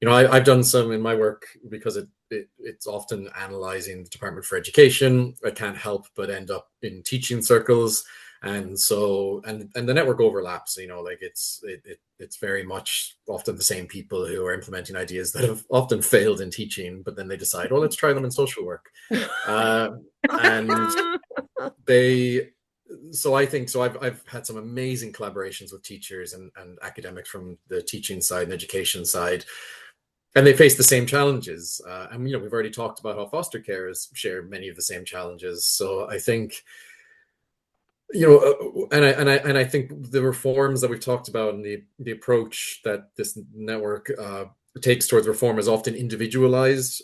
Speaker 3: I've done some in my work, because it's often analyzing the Department for Education. I can't help but end up in teaching circles, And so and the network overlaps, you know, like it's very much often the same people who are implementing ideas that have often failed in teaching, but then they decide, well, let's try them in social work. And they so I think so I've had some amazing collaborations with teachers and academics from the teaching side and education side, and they face the same challenges. And you know, we've already talked about how foster carers share many of the same challenges. So I think, you know, and I think the reforms that we've talked about and the approach that this network takes towards reform is often individualized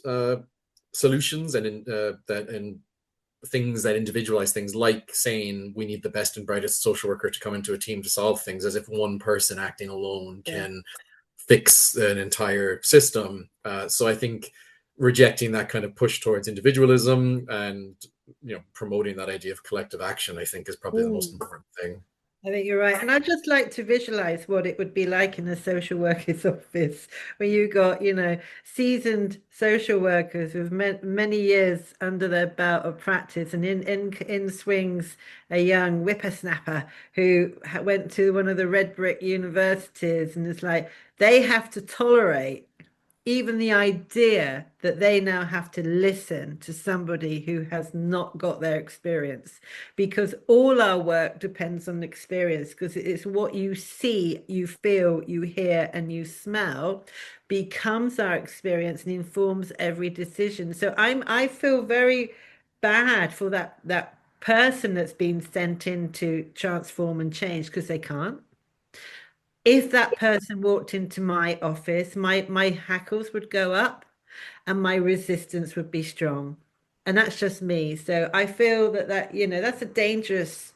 Speaker 3: solutions, and things that individualize things, like saying we need the best and brightest social worker to come into a team to solve things, as if one person acting alone can fix an entire system. So I think rejecting that kind of push towards individualism and, you know, promoting that idea of collective action, I think, is probably the most important thing.
Speaker 2: I think you're right. And I'd just like to visualize what it would be like in a social worker's office, where you got, you know, seasoned social workers with many years under their belt of practice, and in swings a young whippersnapper who went to one of the red brick universities, and it's like they have to tolerate even the idea that they now have to listen to somebody who has not got their experience, because all our work depends on experience, because it's what you see, you feel, you hear, and you smell becomes our experience and informs every decision. So I feel very bad for that person that's been sent in to transform and change, because they can't. If that person walked into my office, my hackles would go up and my resistance would be strong. And that's just me. So I feel that, you know, that's a dangerous.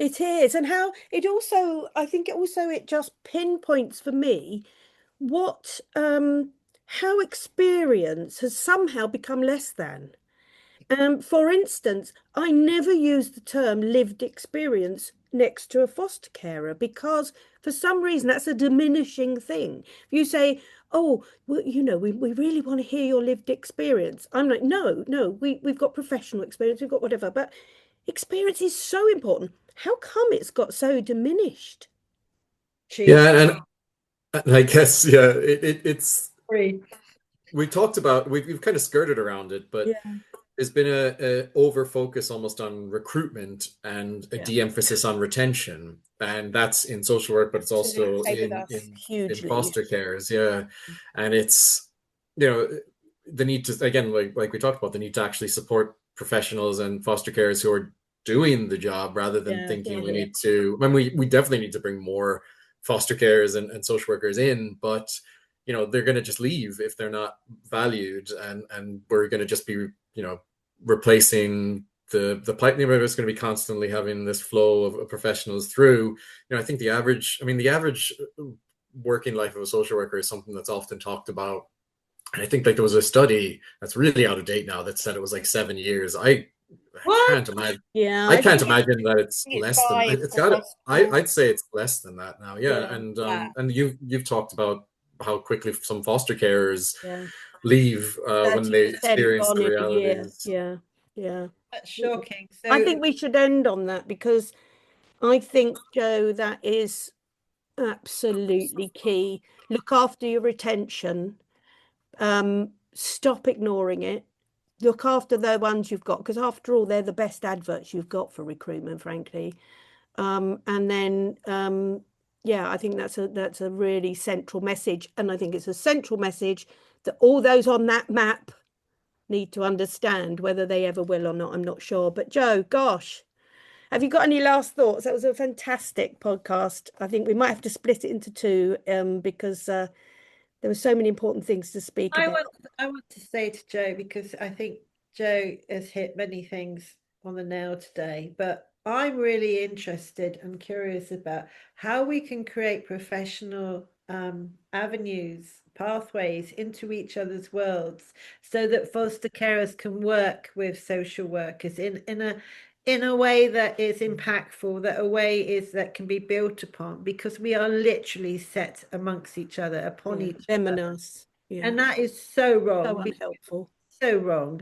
Speaker 1: It is. And how it also, I think it just pinpoints for me what how experience has somehow become less than. For instance, I never use the term lived experience next to a foster carer, because for some reason that's a diminishing thing. If you say, oh, well, you know, we really want to hear your lived experience, I'm like, no, we've got professional experience, we've got whatever, but experience is so important. How come it's got so diminished?
Speaker 3: Yeah, and I guess, yeah, it's
Speaker 2: Free.
Speaker 3: we talked about, we've kind of skirted around it, but
Speaker 1: Yeah.
Speaker 3: there's been a over focus almost on recruitment and a de-emphasis on retention, and that's in social work, but it's also in
Speaker 1: Hugely.
Speaker 3: foster cares. Yeah, and it's, you know, the need to, again, like we talked about, the need to actually support professionals and foster carers who are doing the job, rather than thinking we need to. I mean, we definitely need to bring more foster carers and social workers in, but you know, they're going to just leave if they're not valued, and we're going to just be, you know, replacing the plight. We're just going to be constantly having this flow of professionals through. You know, I think the average working life of a social worker is something that's often talked about, and I think like there was a study that's really out of date now that said it was like 7 years. I can't imagine.
Speaker 1: Yeah,
Speaker 3: I can't imagine that it's less than
Speaker 1: five
Speaker 3: it's
Speaker 1: for
Speaker 3: got it.
Speaker 1: hospital.
Speaker 3: I'd say it's less than that now. Yeah,
Speaker 1: Yeah.
Speaker 3: and you've talked about how quickly some foster carers
Speaker 1: Yeah.
Speaker 3: leave when they
Speaker 1: 30%
Speaker 3: experience
Speaker 1: gone
Speaker 3: the
Speaker 1: in a year.
Speaker 3: realities.
Speaker 1: Yeah.
Speaker 2: That's shocking. So
Speaker 1: I think we should end on that, because I think, Joe, that is absolutely key. Look after your retention. Stop ignoring it. Look after the ones you've got, because after all, they're the best adverts you've got for recruitment, frankly. And then, yeah, I think that's a really central message, and I think it's a central message that all those on that map need to understand. Whether they ever will or not, I'm not sure. But Joe, gosh, have you got any last thoughts? That was a fantastic podcast. I think we might have to split it into two, because there were so many important things to speak about.
Speaker 2: I want to say to Joe, because I think Joe has hit many things on the nail today, but I'm really interested and curious about how we can create professional avenues, pathways into each other's worlds, so that foster carers can work with social workers in a way that is impactful, that a way is that can be built upon, because we are literally set amongst each other, upon each
Speaker 1: Them
Speaker 2: other.
Speaker 1: and us. Yeah.
Speaker 2: And that is so wrong.
Speaker 1: So unhelpful.
Speaker 2: So wrong.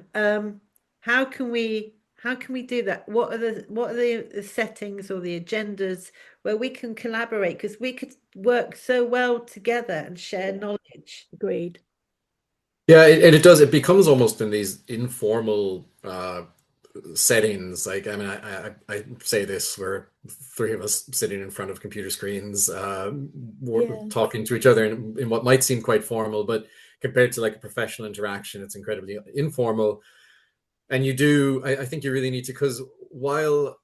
Speaker 2: How can we How can we do that? What are the settings or the agendas where we can collaborate? Because we could work so well together and share knowledge.
Speaker 1: Agreed.
Speaker 3: Yeah, and it does. It becomes almost in these informal settings. Like, I mean, I say this, we're three of us sitting in front of computer screens, talking to each other in what might seem quite formal, but compared to like a professional interaction, it's incredibly informal. And you do, I think you really need to, because while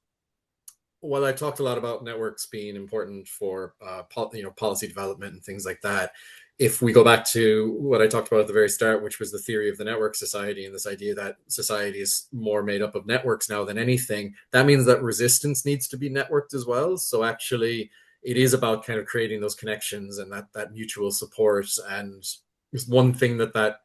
Speaker 3: I talked a lot about networks being important for policy development and things like that, if we go back to what I talked about at the very start, which was the theory of the network society and this idea that society is more made up of networks now than anything, that means that resistance needs to be networked as well. So actually, it is about kind of creating those connections and that mutual support. And one thing that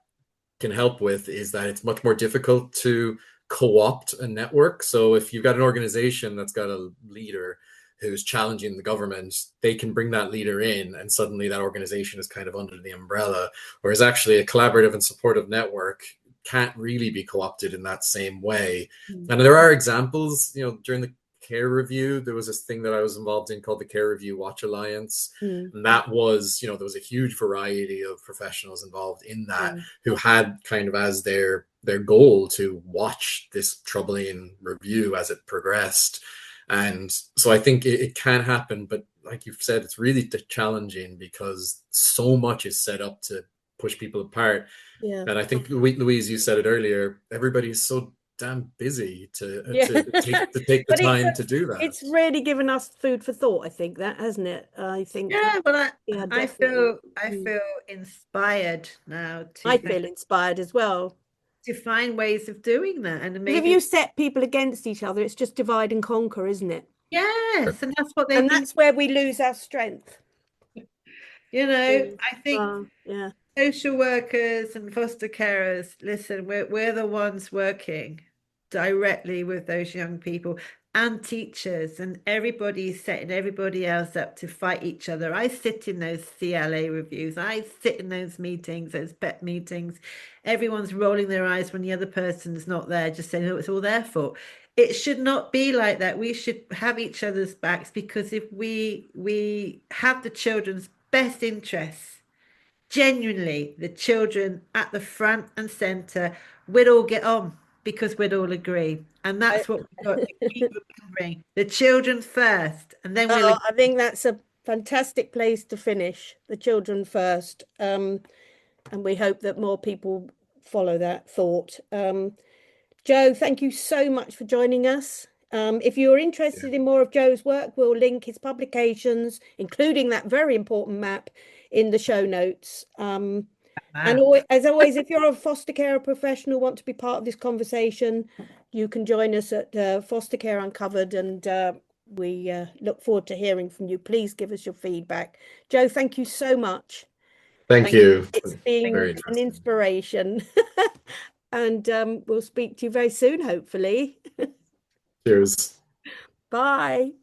Speaker 3: can help with is that it's much more difficult to co-opt a network. So if you've got an organization that's got a leader who's challenging the government, they can bring that leader in and suddenly that organization is kind of under the umbrella. Whereas actually a collaborative and supportive network can't really be co-opted in that same way. And there are examples, during the care review, there was this thing that I was involved in called the Care Review Watch Alliance. And that was, there was a huge variety of professionals involved in that who had kind of as their goal to watch this troubling review as it progressed. And so I think it can happen, but like you've said, it's really challenging because so much is set up to push people apart. And I think, Louise, you said it earlier, everybody's so damn busy to take the time to do that.
Speaker 1: It's really given us food for thought, I think, that, hasn't it? I think.
Speaker 2: Yeah, but I feel
Speaker 1: definitely.
Speaker 2: inspired now
Speaker 1: I feel inspired as well.
Speaker 2: to find ways of doing that. And
Speaker 1: If you set people against each other, it's just divide and conquer, isn't it?
Speaker 2: Yes, and that's what
Speaker 1: that's where we lose our strength.
Speaker 2: I think
Speaker 1: yeah.
Speaker 2: Social workers and foster carers, listen, we're the ones working directly with those young people, and teachers, and everybody's setting everybody else up to fight each other. I sit in those CLA reviews, I sit in those meetings, those PEP meetings. Everyone's rolling their eyes when the other person's not there, just saying, oh, it's all their fault. It should not be like that. We should have each other's backs, because if we have the children's best interests, genuinely the children at the front and center, we'd all get on because we'd all agree. And that's what we've got to keep remembering. The children first, and then we'll
Speaker 1: I think that's a fantastic place to finish. The children first. And we hope that more people follow that thought. Joe, thank you so much for joining us. If you're interested in more of Joe's work, we'll link his publications, including that very important map, in the show notes. And as always, if you're a foster care professional, want to be part of this conversation, you can join us at Foster Care Uncovered, and we look forward to hearing from you. Please give us your feedback. Joe, thank you so much.
Speaker 3: Thank you.
Speaker 1: It's been an inspiration. And we'll speak to you very soon, hopefully.
Speaker 3: Cheers.
Speaker 1: Bye.